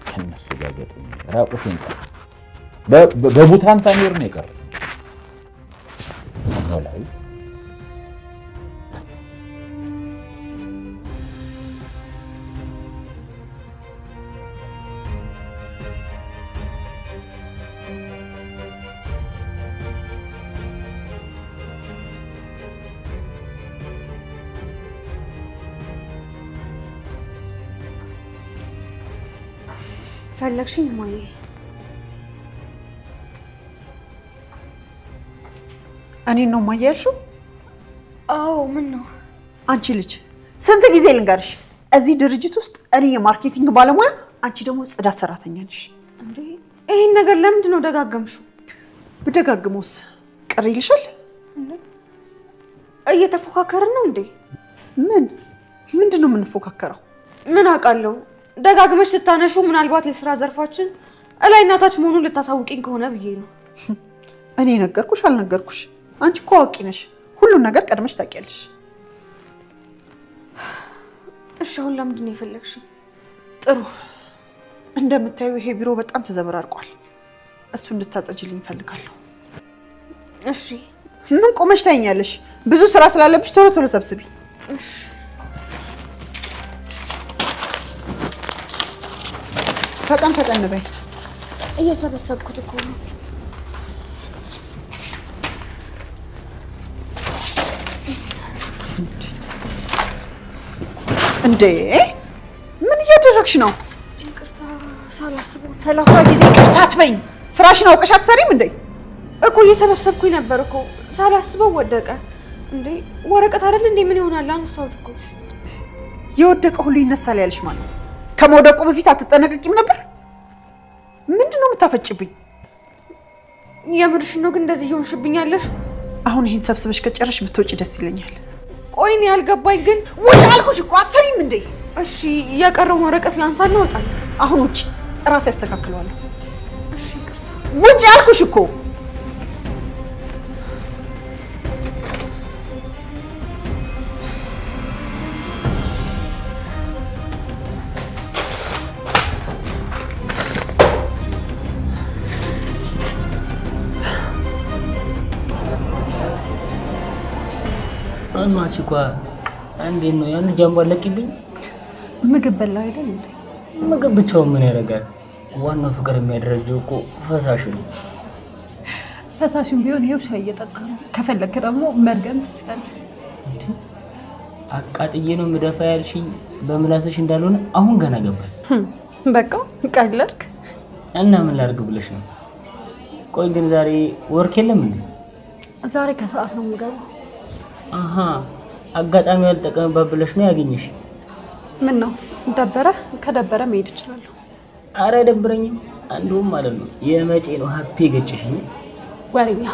ከነሱ ጋር ገጥሞ ራቁቴን በቡታንታ ኖር ነው የቀረው። ኖላዊ ፈለግሽኝ ማዬ? እኔን ነው ማየ ያልሽው? አዎ። ምን ነው አንቺ ልጅ ስንት ጊዜ ልንገርሽ፣ እዚህ ድርጅት ውስጥ እኔ የማርኬቲንግ ባለሙያ፣ አንቺ ደግሞ ጽዳት ሰራተኛ ነሽ። እንዴ ይሄን ነገር ለምንድን ነው ደጋገምሽው? ብደጋግመውስ ቅር ይልሻል? እየተፎካከርን ነው እንዴ? ምንድን ነው የምንፎካከረው? ምን አውቃለሁ። ደጋግመሽ ስታነሹ ምናልባት የስራ ዘርፋችን እላይ እናታች መሆኑን ልታሳውቂኝ ከሆነ ብዬ ነው። እኔ ነገርኩሽ አልነገርኩሽ? አንቺ እኮ አዋቂ ነሽ፣ ሁሉን ነገር ቀድመሽ ታውቂያለሽ። እሺ አሁን ለምንድን ነው የፈለግሽኝ? ጥሩ፣ እንደምታዩ ይሄ ቢሮ በጣም ተዘበራርቋል። እሱ እንድታጸጅልኝ እፈልጋለሁ። እሺ። ምን ቆመሽ ታይኛለሽ? ብዙ ስራ ስላለብሽ ቶሎ ቶሎ ሰብስቢ። እሺ። ፈጠን ፈጠን በይ። እየሰበሰብኩት እኮ ነው። እንዴ ምን እያደረግሽ ነው? ይቅርታ ሳላስበው። 30 ጊዜ ይቅርታ አትበይኝ። ስራሽን አውቀሽ አትሰሪም እንዴ? እኮ እየሰበሰብኩኝ ነበር እኮ ሳላስበው ወደቀ። እንዴ ወረቀት አይደል እንዴ? ምን ይሆናል? አነሳሁት እኮ። የወደቀ ሁሉ ይነሳል ያልሽ ማለት ነው? ከመውደቁ በፊት አትጠነቀቂም ነበር? ምንድነው የምታፈጭብኝ? የምርሽን ነው ግን እንደዚህ እየሆንሽብኛለሽ? አሁን ይሄን ሰብስበሽ ከጨረሽ ብትወጪ ደስ ይለኛል። ቆይ እኔ ያልገባኝ ግን ውጭ አልኩሽ እኮ አትሰሪም እንዴ? እሺ የቀረውን ወረቀት ላንሳና እወጣለሁ። አሁን ውጭ፣ እራሴ ያስተካክለዋለሁ። እሺ ይቅርታ። ውጭ አልኩሽ እኮ። ማሲኳ እንዴት ነው? ያን ጃምቦ አለቅብኝ። ምግብ በላ አይደል እንዴ? ምግብ ብቻውን ምን ያደርጋል? ዋናው ፍቅር የሚያደርጀው እኮ ፈሳሽ ነው። ፈሳሽም ቢሆን ይሄው ሻይ እየጠጣ ነው። ከፈለክ ደግሞ መድገም ትችላለህ። አቃጥዬ ነው ምደፋ ያልሽኝ በምላስሽ እንዳልሆነ አሁን ገና ገባኝ። በቃ ቀለድክ እና ምን ላድርግ ብለሽ ነው? ቆይ ግን ዛሬ ወርክ የለም እንዴ? ዛሬ ከሰዓት ነው የምገባው። አሃ አጋጣሚ ያልጠቀምባት ብለሽ ነው ያገኘሽ? ምን ነው ደበረ? ከደበረ መሄድ እችላለሁ። አረ አይደብረኝም። አንዱም ማለት ነው የመቼ ነው ሀፒ ገጭሽኝ? ወሬኛ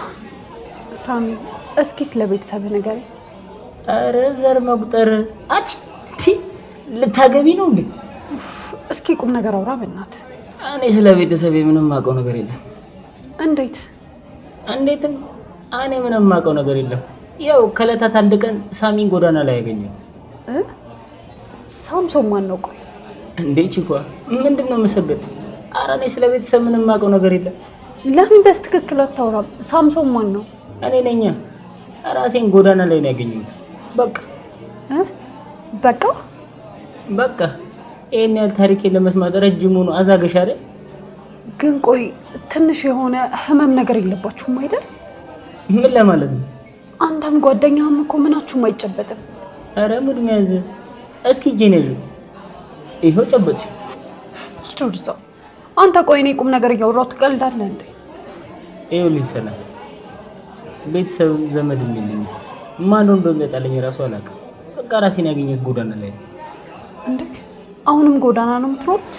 ሳሚ፣ እስኪ ስለ ቤተሰብ ንገረኝ። አረ ዘር መቁጠር አጭ ልታገቢ ነው እንዴ? እስኪ ቁም ነገር አውራ በእናትህ። እኔ ስለ ቤተሰብ ምንም ማውቀው ነገር የለም። እንዴት? እንዴትም እኔ ምንም ማውቀው ነገር የለም። ያው ከለታት አንድ ቀን ሳሚን ጎዳና ላይ ያገኘሁት። ሳምሶን ማን ነው? ቆይ እንዴ ቺኳ ምንድነው መሰገድ? አረ እኔ ስለ ቤተሰብ ምንም ማውቀው ነገር የለም። ለምን በትክክል አታወራም? ሳምሶን ማን ነው? እኔ ነኝ። ራሴን ጎዳና ላይ ነው ያገኘሁት። በቃ በቃ በቃ ይሄን ያህል ታሪኬን ለመስማት ረጅም ሆኖ አዛገሽ አይደል? ግን ቆይ ትንሽ የሆነ ህመም ነገር የለባችሁም አይደል? ምን ለማለት ነው? አንተም ጓደኛህም እኮ ምናችሁም አይጨበጥም። አረ ሙድ መያዝ። እስኪ ጄኔሩ ይሄው ጨበጥሽ። ትሩዛ አንተ ቆይ እኔ ቁም ነገር እያወራሁ ትቀልዳለህ እንዴ? ይኸውልሽ ሰላም፣ ቤተሰብ ዘመድ የለኝም። ማን እንደሚመጣልኝ ራሱ አላውቅም። በቃ ራሴን ያገኘሁት ጎዳና ላይ ነው። እንዴ አሁንም ጎዳና ነው የምትኖሩት?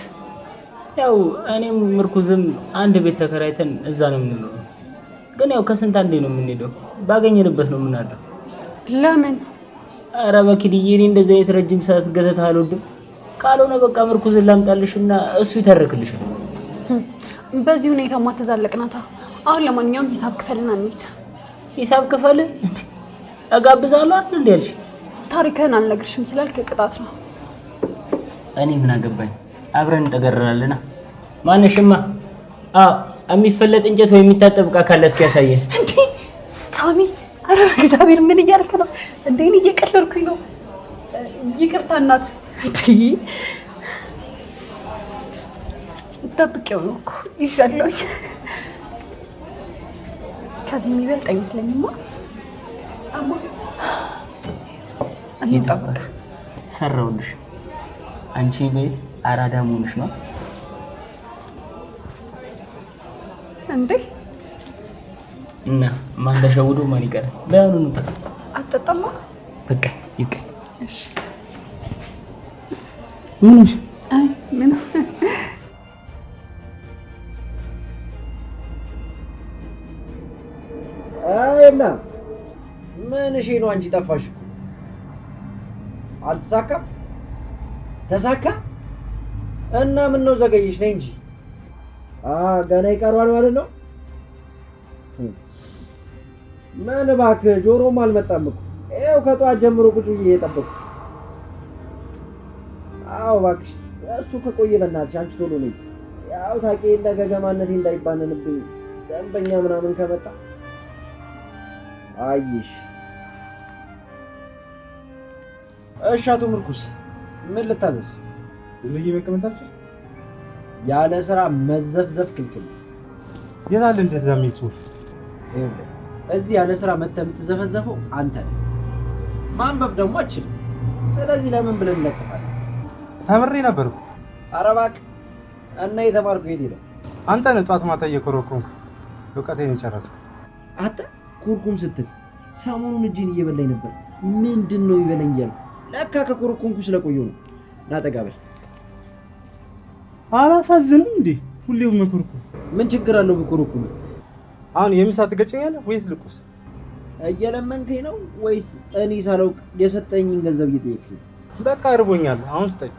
ያው እኔም ምርኩዝም አንድ ቤት ተከራይተን እዛ ነው የምንኖረው። ግን ያው ከስንት አንዴ ነው የምንሄደው። ባገኘንበት ነው የምናድረው። ለምን? አረ በኪድዬ እኔ እንደዚህ አይነት ረጅም ሰዓት ገተታ አልወድም። ካልሆነ በቃ ምርኩዝን ላምጣልሽና እሱ ይተርክልሻል። በዚህ ሁኔታ ማተዛለቅናታ። አሁን ለማንኛውም ሂሳብ ክፈልና እንሂድ። ሂሳብ ክፈል? እጋብዛለሁ አይደል እንዴ ያልሽ? ታሪክህን አልነግርሽም ስላልክ ቅጣት ነው። እኔ ምን አገባኝ? አብረን እንጠገረራለና። ማነሽማ? የሚፈለጥ እንጨት ወይ የሚታጠብ ዕቃ ካለ እስኪ ያሳየን። እንዴ ሳሚ፣ አረ እግዚአብሔር ምን እያልክ ነው እንዴ? እኔ እየቀለድኩኝ ነው። ይቅርታ እናት። እንዴ ጠብቄው ነው እኮ ይሻለኝ። ከዚህ የሚበልጥ አይመስለኝማ። አማ እንጠብቅ። ሰራውልሽ። አንቺ ቤት አራዳ መሆንሽ ነው እንዴ? እና ማን ተሸውዶ ማን ይቀር? በያኑ ነው አትጠጣማ። በቃ ይቀር። እሺ ምንሽ? አይ ምን አይና ምን እሺ ነው አንቺ ጠፋሽ? አልተሳካም? ተሳካ እና ምን ነው ዘገየሽ? ነኝ እንጂ ገና ይቀርዋል ማለት ነው። ምን እባክህ ጆሮም አልመጣም እኮ ይኸው ከጧት ጀምሮ ቁጭ ብዬ እየጠበኩ። አዎ እባክሽ እሱ ከቆየ በእናትሽ አንቺ ቶሎ ነኝ። ያው ታውቂ እንደ ገገማነቴ እንዳይባነንብኝ ደንበኛ ምናምን ከመጣ አይሽ። እሺ አቶ ምርኩስ ምን ልታዘዝ? ዝም ብዬ መቀመጥ አልችልም። ያለ ስራ መዘፍዘፍ ክልክል። የት አለ እንደዛ የሚል ጽሑፍ? ይኸውልህ እዚህ ያለ ስራ መተህ የምትዘፈዘፈው አንተ ነህ። ማንበብ ደግሞ አትችልም። ስለዚህ ለምን ብለን እንለጥፋለን? ተምሬ ነበር እኮ። ኧረ እባክህ እና የተማርኩ የት ሄደ? አንተ ነህ ጧት ማታ እየኮረኮምክ እውቀቴን የጨረስኩ። አንተ ኩርኩም ስትል ሰሞኑን እጅን እየበላኝ ነበር። ምንድን ነው ይበለኝ እያልኩ ለካ ከኮረኮምኩ ስለቆየሁ ነው። ና ጠጋ በል። አላሳዝንም እንዴ? ሁሌው መኮርኩም ምን ችግር አለው ብኮረኩም? አሁን የምሳ ትገጨኛለህ ወይስ ልቁስ? እየለመንከኝ ነው ወይስ እኔ ሳላውቅ የሰጠኝን ገንዘብ እየጠየቅኝ? በቃ እርቦኛል፣ አሁን ስጠኝ።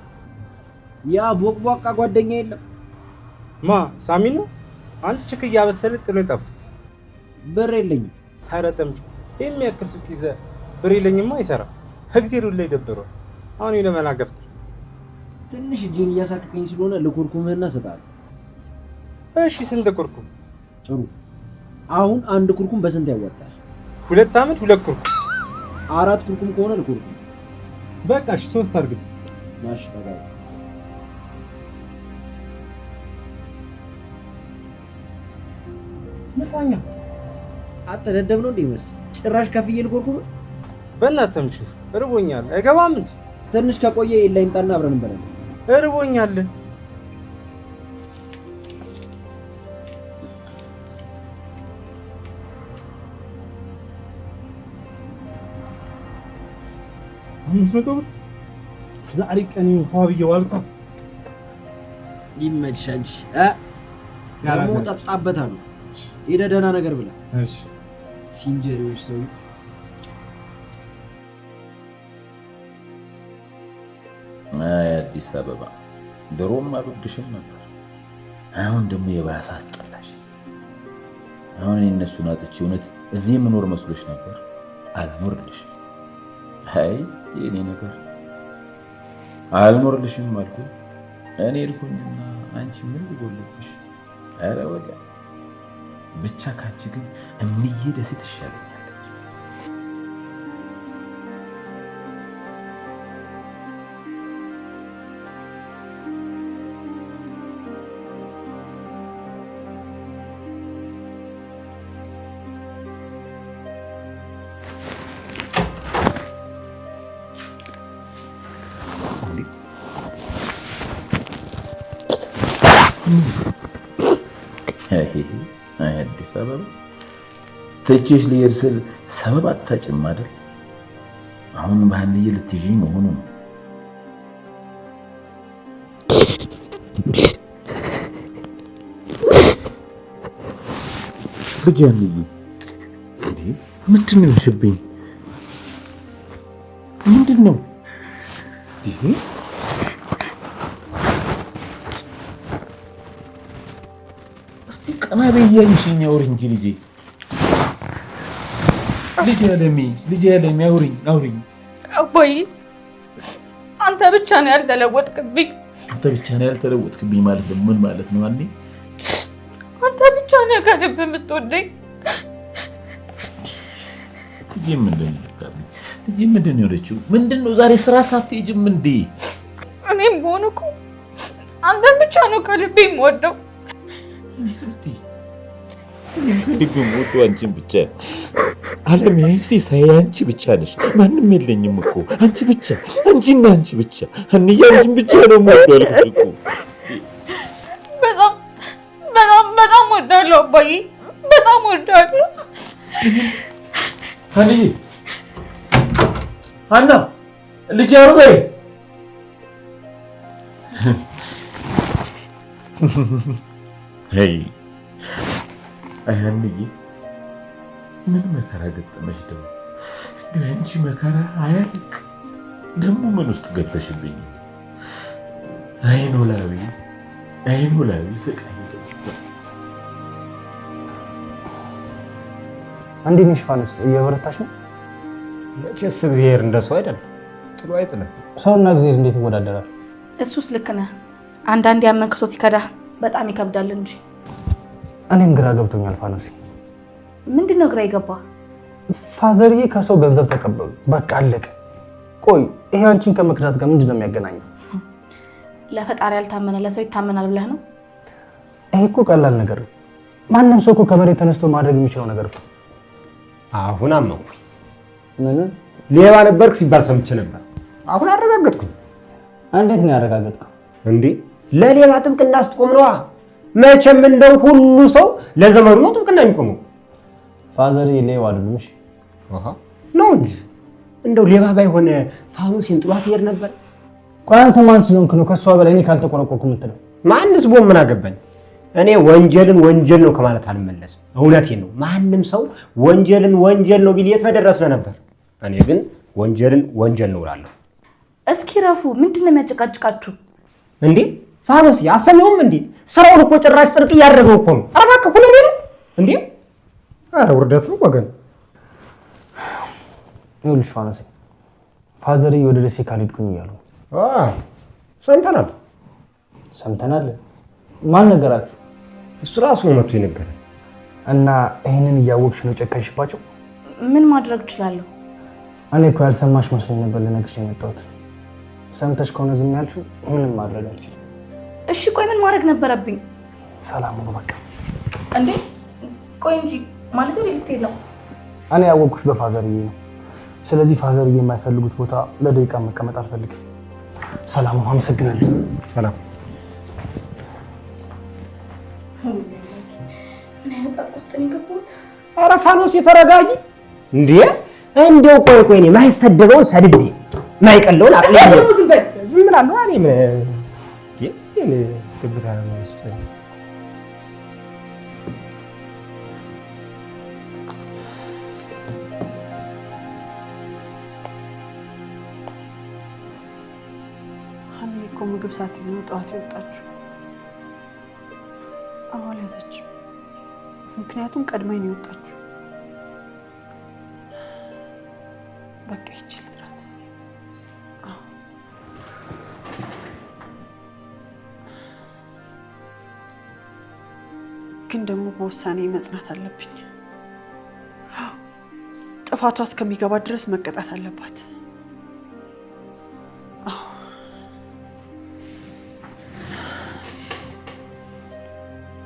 ያ ቦቅቧቃ ጓደኛ የለም? ማ ሳሚ ነው? አንድ ችክ እያበሰለ ጥሎ ጠፋ። ብር የለኝም። ኧረ ተምቹ የሚያክል ሱቅ ይዘህ ብር የለኝማ አይሰራም። እግዜሩ ላይ ደብሯል። አሁን ለመና ገፍተህ ትንሽ እጄን እያሳከከኝ ስለሆነ ለኩርኩምህና እሰጥሃለሁ። እሺ ስንት ኩርኩም? ጥሩ። አሁን አንድ ኩርኩም በስንት ያወጣል? 2 ዓመት 2 ኩርኩም። 4 ኩርኩም ከሆነ ለኩርኩም በቃ እሺ 3 አድርግልኝ። ማሽ ተጋር መታኛ አትደደብ ነው እንዴ ይመስል ጭራሽ ከፍዬ ልቆርኩ በእናትህ ተምቹ እርቦኛል አይገባም እንዴ ትንሽ ከቆየ ይላይምጣና አብረን እንበላለን እርቦኛል መስመቶ ዛሬ ቀን ፋብዬ ዋልኩ ይመችሻንቺ ደግሞ ጠጣበታለሁ ሄደህ ደህና ነገር ብላ እሺ ሲንጀሪዎች ሰው አዲስ አበባ ድሮም አብድሽም ነበር አሁን ደግሞ የባሰ አስጠላሽ አሁን እነሱን አጥቼ እውነት እዚህ የምኖር መስሎሽ ነበር አልኖርልሽ አይ የኔ ነገር አልኖርልሽም አልኩ እኔ ልኩኝና አንቺ ምን ልጎልብሽ አረ ወዲያ ብቻ ካንቺ ግን እምዬ ደስ ትሻለኛለች አዲስ አበባ ትችሽ ልሄድ ስል ሰበብ አታጭም አይደል? አሁን ባህልዬ ልትይዥኝ መሆኑ ነው። ልጅ ያንዬ እንዴ ምንድን ነው ሽብኝ? ምንድን ነው ይሄ? ቀና በያይሽኝ አውሪኝ እንጂ ልጄ ያለሚ አውሪኝ አባዬ አንተ ብቻ ነው ያልተለወጥክብኝ አንተ ብቻ ነው ያልተለወጥክብኝ ማለት ነው ምን ማለት ነው አንዴ አንተ ብቻ ነው ከልብ የምትወደኝ ልጄ ምንድን ነው የሆነችው ምንድን ነው ዛሬ ስራ ሳትሄጂም እንዴ እኔም ብሆን እኮ አንተን ብቻ ነው ከልቤ የምወደው ይስብቲ ልብ ሞቶ አንቺን ብቻ ዓለም ሲሳይ አንቺ ብቻ ነሽ ማንም የለኝም እኮ አንቺ ብቻ አንቺና አንቺ ብቻ አንቺ አንቺን ብቻ ነው የምወደው እኮ በጣም ወዳለሁ አባዬ በጣም ወዳለሁ ሀና ልጅ አሩቤ ሄይ አያንዬ ምን መከራ ገጠመሽ ደግሞ አንቺ መከራ አያልቅ ደግሞ ምን ውስጥ ገብተሽብኝ አይኖላዊ ስቃይ አንዴ ነሽ ፋኖስ እየበረታሽ ነው መቼስ እግዚአብሔር እንደሰው አይደለም ጥሎ አይጥልም ሰውና እግዚአብሔር እንዴት ይወዳደራል እሱስ ልክ ነህ አንዳንዴ ያመንክ ሰው ሲከዳ በጣም ይከብዳል እንጂ እኔም ግራ ገብቶኛል ፋኖስ ምንድነው ግራ ይገባ ፋዘርዬ ከሰው ገንዘብ ተቀበሉ በቃ አለቀ ቆይ ይሄ አንቺን ከመክዳት ጋር ምንድነው የሚያገናኘው ለፈጣሪ ያልታመነ ለሰው ይታመናል ብለህ ነው ይሄ እኮ ቀላል ነገር ነው ማንንም ሰው እኮ ከመሬት ተነስቶ ማድረግ የሚችለው ነገር ነው አሁን አመንኩ ምን ሌባ ነበርክ ሲባል ሰምቼ ነበር አሁን አረጋገጥኩኝ እንዴት ነው ያረጋገጥከው እንዴ ለሌባ ጥብቅና ስትቆም ነዋ መቼም እንደው ሁሉ ሰው ለዘመሩ ነው ጥብቅና የሚቆመው ፋዘር ሌባ አይደለም እሺ ነው እንጂ እንደው ሌባ ባይሆን ፋኖስን ጥሏት ይሄድ ነበር ቆይ አንተ ማን ስለሆንክ ነው ከሷ በላይ እኔ ካልተቆረቆርኩ የምትለው ማንስ ቦም ምን አገባኝ እኔ ወንጀልን ወንጀል ነው ከማለት አልመለስም እውነቴን ነው ማንም ሰው ወንጀልን ወንጀል ነው ቢል የት በደረስነ ነበር እኔ ግን ወንጀልን ወንጀል ነው እላለሁ እስኪ ረፉ ምንድነው የሚያጨቃጭቃችሁ እንዴ ፋኖስ ያሰማውም እንዴ ስራውን እኮ ጭራሽ ጽድቅ ያደረገው እኮ ነው አራካ ሁሉ ነው እንዴ አረ ወርደት ነው ወገን ይኸውልሽ ፋኖስ ፋዘር ወደ ደሴ ካልሄድኩኝ እያሉ ሰምተናል ማን ነገራችሁ እሱ ራሱ ነው መጥቶ የነገረን እና ይሄንን እያወቅሽ ነው ጨካሽባቸው ምን ማድረግ እችላለሁ እኔ እኮ ያልሰማሽ መስሎኝ ነበር ለነግርሽ የመጣሁት ሰምተሽ ከሆነ ዝም ያልሽው ምንም ማድረግ አልችልም እሺ ቆይ ምን ማድረግ ነበረብኝ ሰላም ነው በቃ እንዴ ቆይ እንጂ ማለት ነው ልትሄድ ነው? እኔ ያወቅኩሽ በፋዘርዬ ነው። ስለዚህ ፋዘርዬ የማይፈልጉት ቦታ ለደቂቃ መቀመጥ አልፈልግም። ሰላም፣ አመሰግናለሁ። ሰላም። ምን አይነት አጥቆት ነው የገባሁት? ኧረ ፋኖስ የተረጋጊ እንዴ! እንደው ቆይ እኔ ማይሰደበውን ሰድቤ ማይቀለውን አቅሌ ዝም ብላለሁ። እኔ ምን እስከብታ ነው ውስጥ እኮ ምግብ ሳትይዝ ነው ጠዋት የወጣችው። አልያዘችም፣ ምክንያቱም ቀድማኝ ነው የወጣችው። በቃ ይችል ጥራት ግን ደግሞ በውሳኔ መጽናት አለብኝ። ጥፋቷ እስከሚገባ ድረስ መቀጣት አለባት።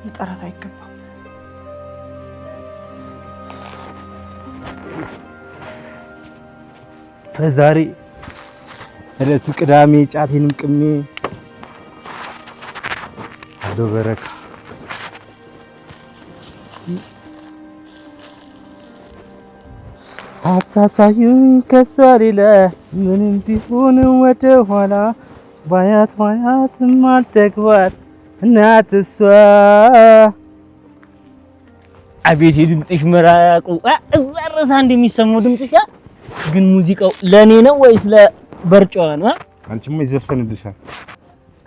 ልጠራት አይገባም። በዛሬ ዕለቱ ቅዳሜ ጫቴንም ቅሜ አሎ በረካ አታሳዩኝ ከሷ ሌላ ምንም ቢሆን ወደ ኋላ ባያት ማልተግባት እናት እሷ። አቤት የድምፅሽ መራቁ እዛ ድረስ እንደሚሰማው ድምፅሽ። ግን ሙዚቃው ለኔ ነው ወይስ ለበርጫዋ ነው? አንቺማ ይዘፈንልሻል።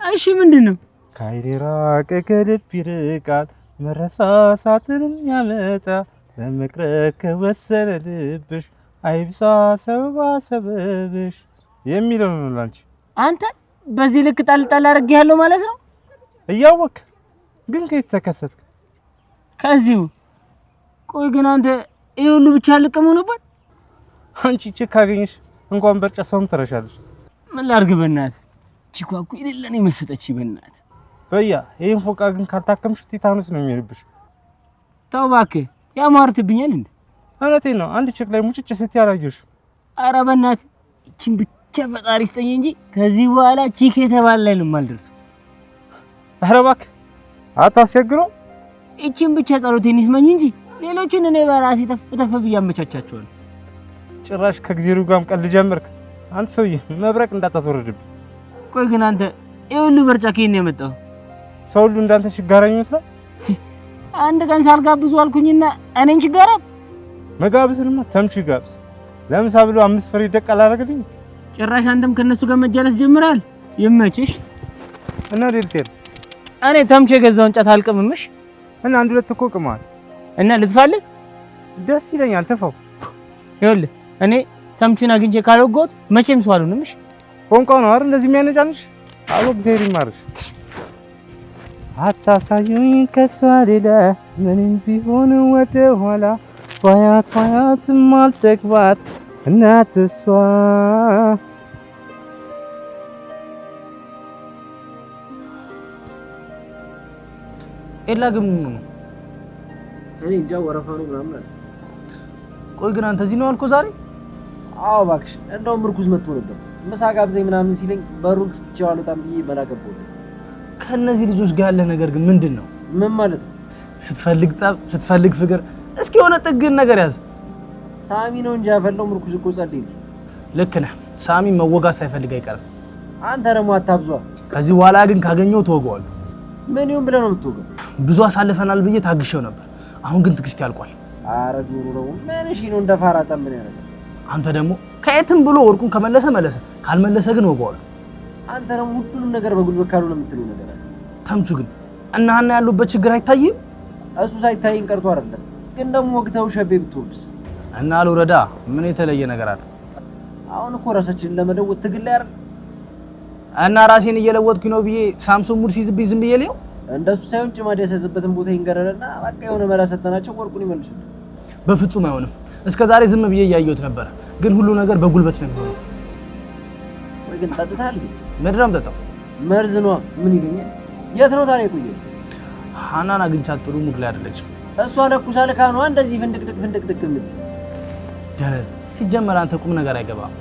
እሺ ምንድነው? ካይራቀ ከልብ ይርቃል መረሳሳትን ያመጣ ለመቅረት ከወሰነ ልብሽ አይብሳ ሰበባ ሰበብሽ የሚለው ነው ላንቺ። አንተ በዚህ ልክ ጣልጣል አድርጌያለሁ ማለት ነው? እያወቅ ግን ከየት ተከሰትክ? ከዚሁ። ቆይ ግን አንተ ይሄ ሁሉ ብቻ ልቀመው ነበር? አንቺ ቺክ አገኘሽ እንኳን በርጫ ሰውም ትረሻለሽ። ምን ላድርግ በእናትህ? ቺኳ እኮ የሌለን የመሰጠች በእናትህ። በያ ይሄን ፎቃ ግን ካልታከምሽ ቲታኖስ ነው የሚልብሽ። ተው እባክህ ያማርትብኛል እንዴ? እውነቴን ነው። አንድ ቺክ ላይ ሙጭጭ ስትይ አላየሁሽም። ኧረ በእናትህ እቺን ብቻ ፈጣሪ ስጠኝ እንጂ ከዚህ በኋላ ቺክ የተባለ ላይ ነው የማልደርሰው። ኧረ እባክህ አታስቸግረው። እቺን ብቻ ጸሎቴን ይስማኝ እንጂ ሌሎችን እኔ በራሴ ተፍ ብዬ አመቻቻቸዋለሁ። ጭራሽ ከጊዜሩ ጋርም ቀልድ ጀመርክ። አንተ ሰውዬ መብረቅ እንዳታስወርድብኝ። ቆይ ግን አንተ ይሄ ሁሉ በርጫ ከየት ነው ያመጣው? ሰው ሁሉ እንዳንተ ችጋራኝ ይመስላል። አንድ ቀን ሳልጋብዙ አልኩኝና እኔን ችጋራም መጋብዝንማ ተምቹ ይጋብዝ። ለምሳ ብሎ 5 ፍሬ ደቃል አደረገልኝ። ጭራሽ አንተም ከነሱ ጋር መጃለስ ጀምራል። ይመችሽ። እና ዴልቴር እኔ ተምቹ የገዛውን ጫት አልቅምምሽ እና አንድ ሁለት እኮ ቅማል እና ልትፋልግ ደስ ይለኛል። ተፋው ይኸውልህ እኔ ተምቹን አግኝቼ ካልወጋሁት መቼም ሰው አልሆንምሽ። ፎንቃው ነው አይደል እንደዚህ የሚያነጫንሽ? አዎ እግዚአብሔር ይማርሽ። አታሳዩኝ ከሷ ሌላ ምንም ቢሆን ወደ ኋላ ባያት ማልተግባት እናት እሷ። ኤላ ግን ምን ነው? እኔ እንጃ ወረፋ ነው ምናምን አለ። ቆይ ግን አንተ እዚህ ነው አልኩህ ዛሬ? አዎ እባክሽ፣ እንደውም ምርኩዝ መጥቶ ነበር ምሳ ጋብዘኝ ምናምን ሲለኝ በሩን ክፍትቼው አልወጣም ብዬ መላ ገባሁለት። ከነዚህ ልጆች ጋር ያለ ነገር ግን ምንድን ነው? ምን ማለት ነው? ስትፈልግ ጸብ፣ ስትፈልግ ፍቅር፣ እስኪ የሆነ ጥግን ነገር ያዝ። ሳሚ ነው እንጂ ያፈለው ምርኩዝ እኮ ጸደይ። ልክ ነህ። ሳሚ መወጋት ሳይፈልግ አይቀርም። አንተ ደግሞ አታብዟ። ከዚህ በኋላ ግን ካገኘው ተወጋዋለሁ። ምን ይሁን ብለህ ነው የምትወጋው? ብዙ አሳልፈናል ብዬ ታግሼው ነበር። አሁን ግን ትዕግስት ያልቋል። ኧረ ጆሮ ነው ምን እሺ ነው እንደ ፋራ ጸምን ያደርጋል። አንተ ደግሞ ከየትም ብሎ ወርቁን ከመለሰ መለሰ፣ ካልመለሰ ግን ወጋዋለሁ። አንተ ደግሞ ሁሉንም ነገር በጉልበት ካልሆነ የምትለው ነገር አለ። ተምቹ ግን እና ሀና ያሉበት ችግር አይታይም? እሱ ሳይታይን ቀርቶ አይደለም፣ ግን ደግሞ ወግተው ሸቤ ብትወርስ እና አልወረዳ ምን የተለየ ነገር አለ? አሁን እኮ ራሳችንን ለመለወጥ ትግል ላይ አይደል? እና ራሴን እየለወጥኩኝ ነው ብዬ ሳምሶን ሙድ ሲይዝብኝ ዝም ብዬ ልየው? እንደሱ ሳይሆን ጭማድ ያሳዝበትን ቦታ ይንገረልና በቃ የሆነ መላ ሰተናቸው ወርቁን ይመልሱት። በፍጹም አይሆንም። እስከ ዛሬ ዝም ብዬ እያየሁት ነበረ፣ ግን ሁሉ ነገር በጉልበት ነው የሚሆነው። ወይ ግን ጠጥታል? ምንድነው የምጠጣው? መርዝ ነዋ። ምን ይገኛል? የት ነው ታዲያ የቆየው? ሀናን አግኝቻት ጥሩ ሙድ ላይ አይደለችም። እሷ ለኩሳ ልካ ነው እንደዚህ ፍንድቅድቅ የምትል ደረዝ። ሲጀመር አንተ ቁም ነገር አይገባም።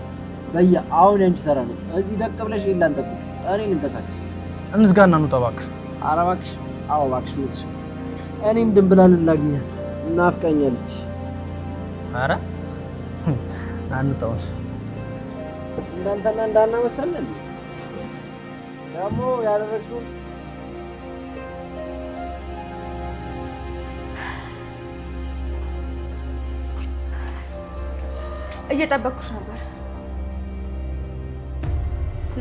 በያ አሁን ያንቺ ተራ ነው። እዚህ ደቅ ብለሽ ይላል ጠብቅ። እኔ ልንቀሳቀስ እንዝጋና እንውጣ እባክሽ። ኧረ እባክሽ። አዎ እባክሽ ወጥሽ። እኔም ድንብላልን ላግኛት እናፍቀኛለች። ኧረ አንተው እንዳንተና እንዳና መሰለን ደግሞ ያደረግሽው እየጠበቅኩሽ ነበር።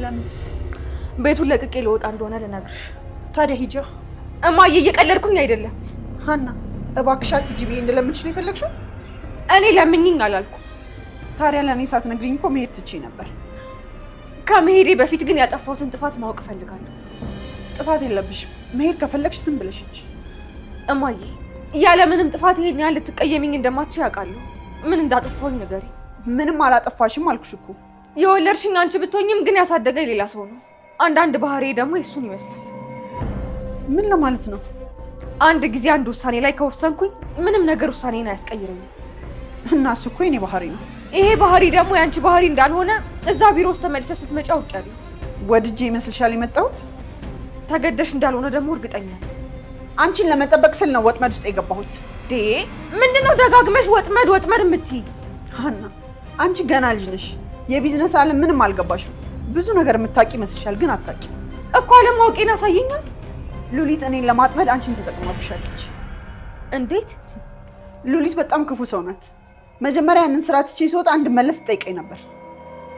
ለምን? ቤቱን ለቅቄ ልወጣ እንደሆነ ልነግርሽ። ታዲያ ሂጃ። እማዬ እየቀለድኩኝ አይደለም። ሀና እባክሽ አትሂጂ ብዬ እንደለምንሽ ነው የፈለግሽው? እኔ ለምኝኝ አላልኩ። ታዲያ ለእኔ ሳትነግሪኝ እኮ መሄድ ትቼ ነበር። ከመሄዴ በፊት ግን ያጠፋሁትን ጥፋት ማወቅ እፈልጋለሁ። ጥፋት የለብሽም። መሄድ ከፈለግሽ ዝም ብለሽ ሂጂ። እማዬ ያለ ምንም ጥፋት ይሄን ያህል ልትቀየሚኝ እንደማትችይ አውቃለሁ። ምን እንዳጠፋሁኝ ንገሪ። ምንም አላጠፋሽም አልኩሽ እኮ። የወለድሽኝ አንቺ ብትሆኝም ግን ያሳደገኝ ሌላ ሰው ነው። አንዳንድ ባህሪ ደግሞ የሱን ይመስላል። ምን ለማለት ነው? አንድ ጊዜ አንድ ውሳኔ ላይ ከወሰንኩኝ ምንም ነገር ውሳኔን አያስቀይረኝም። እና እሱ እኮ የኔ ባህሪ ነው። ይሄ ባህሪ ደግሞ የአንቺ ባህሪ እንዳልሆነ እዛ ቢሮ ውስጥ ተመልሰሽ ስትመጪ አውቄያለሁ። ወድጄ ይመስልሻል የመጣሁት? ተገደሽ እንዳልሆነ ደግሞ እርግጠኛ ነኝ። አንቺን ለመጠበቅ ስል ነው ወጥመድ ውስጥ የገባሁት። ምንድነው ደጋግመሽ ወጥመድ የምትይ? ሀና አንቺ ገና ልጅ ነሽ። የቢዝነስ ዓለም ምንም አልገባሽም። ብዙ ነገር የምታውቂ ይመስልሻል፣ ግን አታውቂ እኮ። አለማወቄን ያሳየኛል። ሉሊት እኔን ለማጥመድ አንቺን ተጠቅማብሻለች። እንዴት? ሉሊት በጣም ክፉ ሰው ናት። መጀመሪያ ያንን ስራ ትቼ ስወጣ እንድመለስ ትጠይቀኝ ነበር።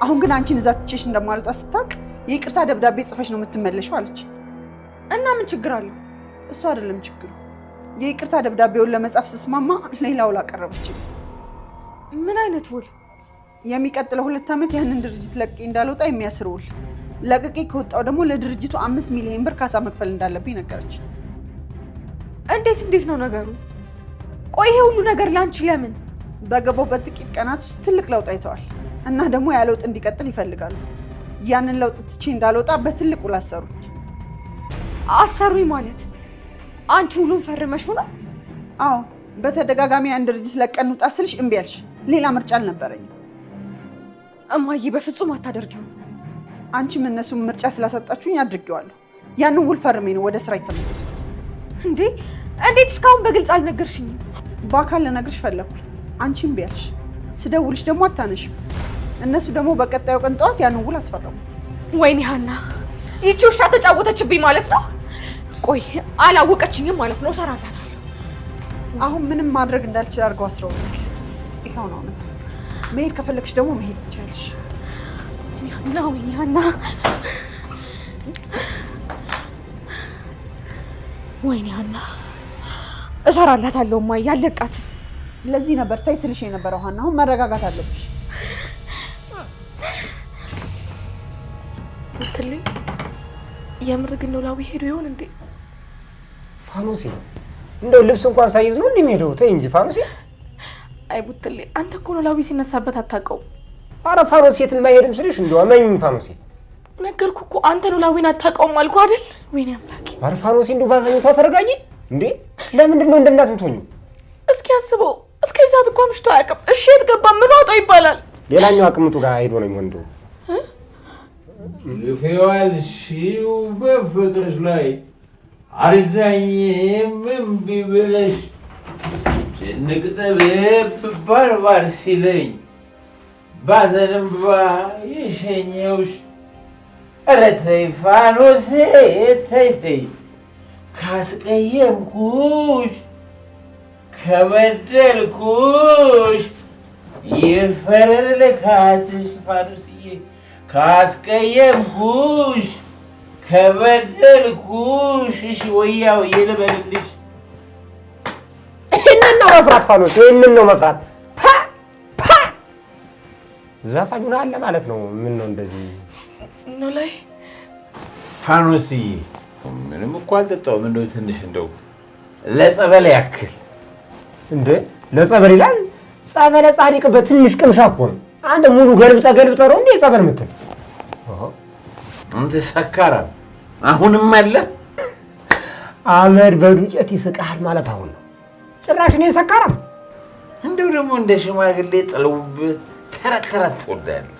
አሁን ግን አንቺን እዛ ትቼሽ እንደማልወጣ ስታውቅ የይቅርታ ደብዳቤ ጽፈሽ ነው የምትመለሺው አለች። እና ምን ችግር አለው? እሱ አይደለም ችግሩ። የይቅርታ ደብዳቤውን ለመጻፍ ስስማማ ሌላ ውል አቀረበችኝ። ምን አይነት ውል? የሚቀጥለው 2 ዓመት ያንን ድርጅት ለቅቄ እንዳልወጣ የሚያስር ውል። ለቅቄ ከወጣው ደግሞ ለድርጅቱ 5 ሚሊዮን ብር ካሳ መክፈል እንዳለብኝ ነገረች። እንዴት ነው ነገሩ? ቆይ ይሄ ሁሉ ነገር ላንቺ ለምን? በገባሁበት ጥቂት ቀናት ውስጥ ትልቅ ለውጥ አይተዋል እና ደግሞ ያ ለውጥ እንዲቀጥል ይፈልጋሉ። ያንን ለውጥ ትቼ እንዳልወጣ በትልቅ ውል አሰሩኝ። አሰሩኝ ማለት አንቺ ውሉን ፈርመሽ ነው? አዎ፣ በተደጋጋሚ ያን ድርጅት ለቀን ውጣ ስልሽ እምቢ አልሽ። ሌላ ምርጫ አልነበረኝም። እማዬ በፍጹም አታደርጊው። አንቺም እነሱም ምርጫ ስላሰጣችሁኝ አድርጌዋለሁ። ያንን ውል ፈርሜ ነው ወደ ስራ የተመለስኩት። እንዴት እስካሁን በግልጽ አልነገርሽኝም? በአካል ልነግርሽ ፈለኩ፣ አንቺ እምቢ አልሽ። ስደውልሽ ደግሞ አታነሽም። እነሱ ደግሞ በቀጣዩ ቀን ጠዋት ያንን ውል አስፈረሙ። ወይኔ ሀና፣ ይቺ ውሻ ተጫወተችብኝ ማለት ነው። ቆይ አላወቀችኝም ማለት ነው። እሰራላታለሁ። አሁን ምንም ማድረግ እንዳልችል አድርገው አስረውኛል። ይኸው ነው። መሄድ ከፈለግሽ ደግሞ መሄድ ትችያለሽ። ወይኔ ሀና፣ ወይኔ ሀና፣ እሰራላታለሁ። እማዬ አለቃትም። ለዚህ ነበር ታይ ስልሽ የነበረው ሀና። አሁን መረጋጋት አለብሽ። ትልኝ የምር ግን ኖላዊ ሄዶ ይሆን እንዴ? ፋኖሴ እንደው ልብስ እንኳን ሳይዝ ነው እንደሚሄደው። ተይ እንጂ ፋኖሴ። አይ ቡትሌ፣ አንተ እኮ ኖላዊ ሲነሳበት አታውቀው። አረ ፋኖሴ የትም የማይሄድም ስልሽ እንደው አመኝኝ ፋኖሴ። ነገርኩ እኮ አንተ ኖላዊን አታውቀውም አልኩ አይደል? ወይኔ አምላኬ። አረ ፋኖሴ እንደው ባዘኝቷ ተረጋጊ እንዴ። ለምንድን ነው እንደናት የምትሆኚው? እስኪ አስበው። እስከ ዛት እኮ ምሽቶ አያውቅም። እሺ የት ገባ? ምን ወጣው ይባላል? ሌላኛው አቅምጡ ጋር ሄዶ ነው የሚሆን። እንደው ይፈዋል ሺው በፍቅርሽ ላይ አርዳኝም እምቢ ብለሽ ጭንቅ ጥብብ ባርባር ሲለኝ ባዘንም ባ የሸኘውሽ ኧረ ተይ ፋኖሴ ተይ ካስቀየምኩሽ ከበደልኩሽ ይፈረድ ልካስሽ ፋኖስዬ ካስቀየምኩሽ ከበደልኩሽ እሺ ወያ ወየ ልበልልሽ። ይህንን ነው መፍራት ፋኖስ፣ ይህንን ነው መፍራት። ዘፋኙን አለ ማለት ነው። ምን ነው እንደዚህ ኖላይ ፋኖስዬ? ምንም እኮ አልጠጣሁም። እንደው ትንሽ እንደው ለጸበል ያክል። እንዴ ለጸበል ይላል? ጸበለ ጻድቅ በትንሽ ቅምሻ እኮ ነው። አንተ ሙሉ ገልብጠህ ነው እንዴ ጸበል የምትል? አንተ ሰካራም አሁንም አለ። አመድ በዱቄት ይስቃል ማለት አሁን ነው። ጭራሽ እኔ ሰካራም እንደው ደግሞ እንደ ሽማግሌ ጥለውብ ተረት ትወዳለህ።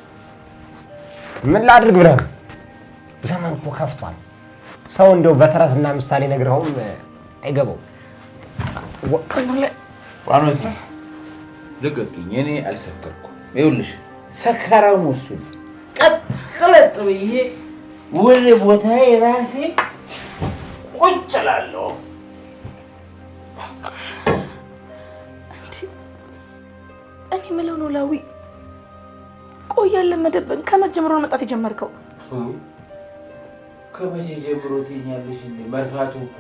ምን ላድርግ ብለህ ነው? ዘመን እኮ ከፍቷል። ሰው እንደው በተረትና ምሳሌ ነግረውም አይገባው። ፋኖስ ልቀቅኝ፣ እኔ አልሰከርኩም። ይኸውልሽ ሰካራሙ እሱ ቀጥለጥ ብዬ ወደ ቦታዬ ራሴ ቁጭ እላለሁ። እኔ የምለው ነው ላዊ፣ ቆያለን መደበን ከመጀመሩ ነው መጣት የጀመርከው? ከመቼ ጀምሮ ትኛለሽ እንዴ? መርካቶ እኮ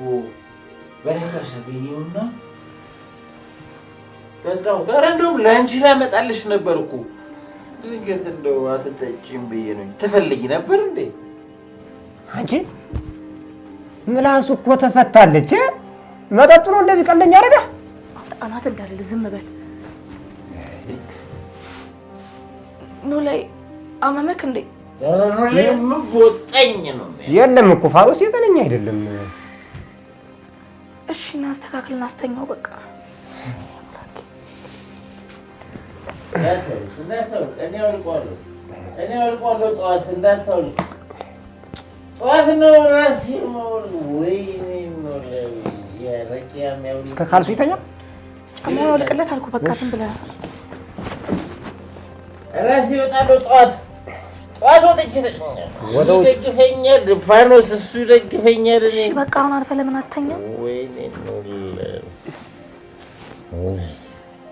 በረካሽ አገኘውና ጠጣሁ። ኧረ እንደውም ለአንቺ ላመጣልሽ ነበር እኮ ድንገት እንደው አትጠጪም ብዬ ነው። ትፈልጊ ነበር እንዴ? አንቺ ምላሱ እኮ ተፈታለች። መጠጡ ነው እንደዚህ ቀልደኛ አደረገ። አናት እንዳለ ዝም በል ነው ላይ አመመክ እንዴ? ምን ቦጠኝ ነው? የለም እኮ ፋኖስ የተነኛ አይደለም። እሺ እናስተካክልና አስተኛው በቃ። እኔ አልቋለሁ ጠዋት እንዳታውል። ጠዋት ነው ራሴ መውል ወይኔ እስከ ካልሱ ይተኛ ጫማውን አውልቅለት አልኩ። በቃ ዝም ብለህ ራሴ እወጣለሁ ጠዋት ወጥቼ ይደግፈኛል ፋኖስ፣ እሱ ይደግፈኛል። እሺ በቃ አሁን አልፈህ ለምን አትተኛም? ወይኔ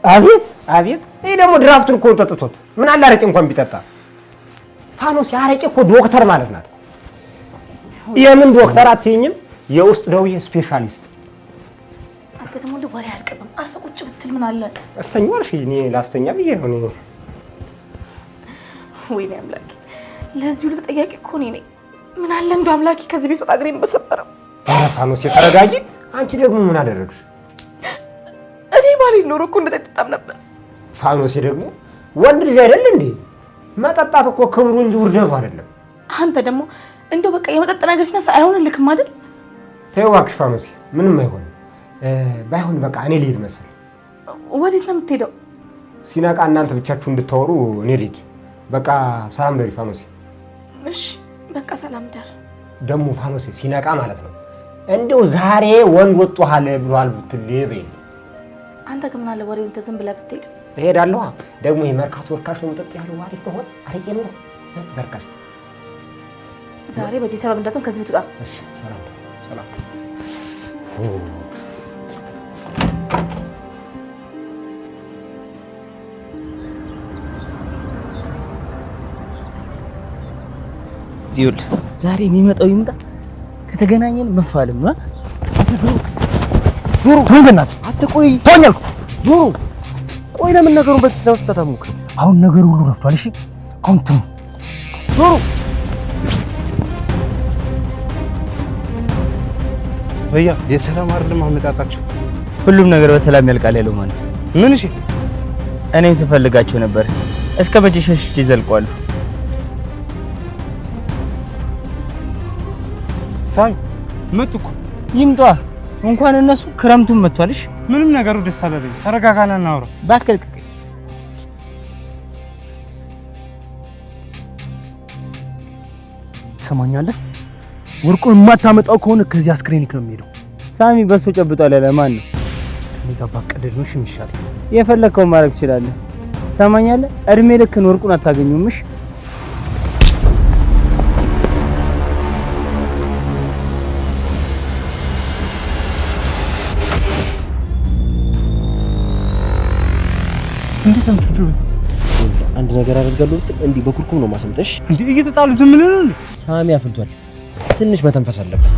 አቤት አቤት! ይሄ ደግሞ ድራፍቱን እኮ ጠጥቶት ምን አለ አረቄ እንኳን ቢጠጣ። ፋኖስ ያረቄ እኮ ዶክተር ማለት ናት። የምን ዶክተር አትይኝም? የውስጥ ደዌ ስፔሻሊስት። አንተ ደግሞ ወሬ አልቀበም። አልፈህ ቁጭ ብትል ምን አለ? አስተኛው አልሽ? እኔ ላስተኛ ብዬ ነው። ወይኔ አምላኬ፣ ለዚህ ሁሉ ተጠያቂ እኮ እኔ ነኝ። ምን አለ እንደው አምላኬ ከዚህ ቤት ወጣ እግሬን በሰበረው። ኧረ ፋኖስ የተረጋጊ። አንቺ ደግሞ ምን አደረግሽ? እኔ ባሌ ኖሮ እኮ እንደጠጣም ነበር። ፋኖሴ ደግሞ ወንድ ልጅ አይደል እንዴ? መጠጣት እኮ ክብሩ እንጂ ውርደቱ አይደለም። አንተ ደግሞ እንደው በቃ የመጠጥ ነገር ሲነሳ አይሆንልክም አይደል? ተይው እባክሽ ፋኖሴ፣ ምንም አይሆንም። ባይሆን በቃ እኔ ልሂድ መሰል። ወዴት ነው የምትሄደው? ሲነቃ እናንተ ብቻችሁ እንድታወሩ እኔ ልሂድ። በቃ ሰላም ደሪ ፋኖሴ። እሺ በቃ ሰላም ደር። ደግሞ ፋኖሴ ሲነቃ ማለት ነው እንደው ዛሬ ወንድ ወጥቷል ብሏል ብትል በይ። አንተ ግን ምን አለ ወሬውን ዝም ብለህ ብትሄድ? እሄዳለሁ። ደግሞ የመርካቶ ወርካሽ ነው መጠጥ ያለው አሪፍ ነው። አረቄ ነው በርካሽ። ዛሬ በዚህ ሰበብ እንዳትሆን ከዚህ ቤት ውጣ። እሺ ሰላም ሰላም። ይኸውልህ ዛሬ የሚመጣው ይምጣ፣ ከተገናኘን መፋለም ነው። ጆሮ ተወኝ፣ በእናትህ አትቆይ። ተወኝ አልኩህ። ጆሮ ቆይ፣ ለምን ነገሩን በዚህ ስለፈታ ታሙክ? አሁን ነገሩ ሁሉ ረፍቷል። እሺ አሁን ተው ጆሮ። በያ የሰላም አይደለም አመጣጣችሁ። ሁሉም ነገር በሰላም ያልቃል ያለው ማለት ምን? እሺ እኔም ስፈልጋቸው ነበር። እስከ መቼ ሸሽቼ ይዘልቀዋለሁ? ሳሚ መጡ እኮ ይምጣ። እንኳን እነሱ ክረምቱን መጥቷልሽ። ምንም ነገሩ ደስ አላለኝ። ተረጋጋና እናውራ። ባክልክ ትሰማኛለህ? ወርቁን የማታመጣው ከሆነ ከዚህ አስክሬኒክ ነው የሚሄደው። ሳሚ በሱ ጨብጧል ያለ ማን ነው? እኔ ጋር ባቀደድ ነው የሚሻለው። የፈለከውን ማድረግ ትችላለህ። ትሰማኛለህ? እድሜ ልክን ወርቁን አታገኙምሽ። እንዴት ነው? አንድ ነገር አደርጋለሁ። እንዲህ በኩርኩም ነው ማሰምጠሽ። እንዴ እየተጣሉ ዝም ብለን ነው? ሳሚ አፍልቷል። ትንሽ መተንፈስ አለበት።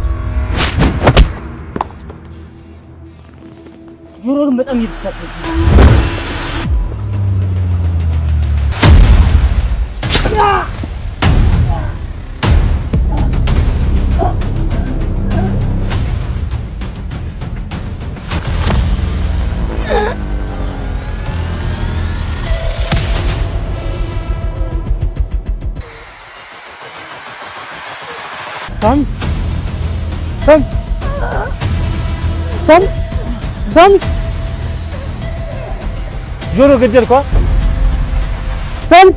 ጆሮ ግን በጣም እየተሳቀቀ ሳሚ ሳሚ ሳሚ ሳሚ ጆሮ ገደልኳ። ሰም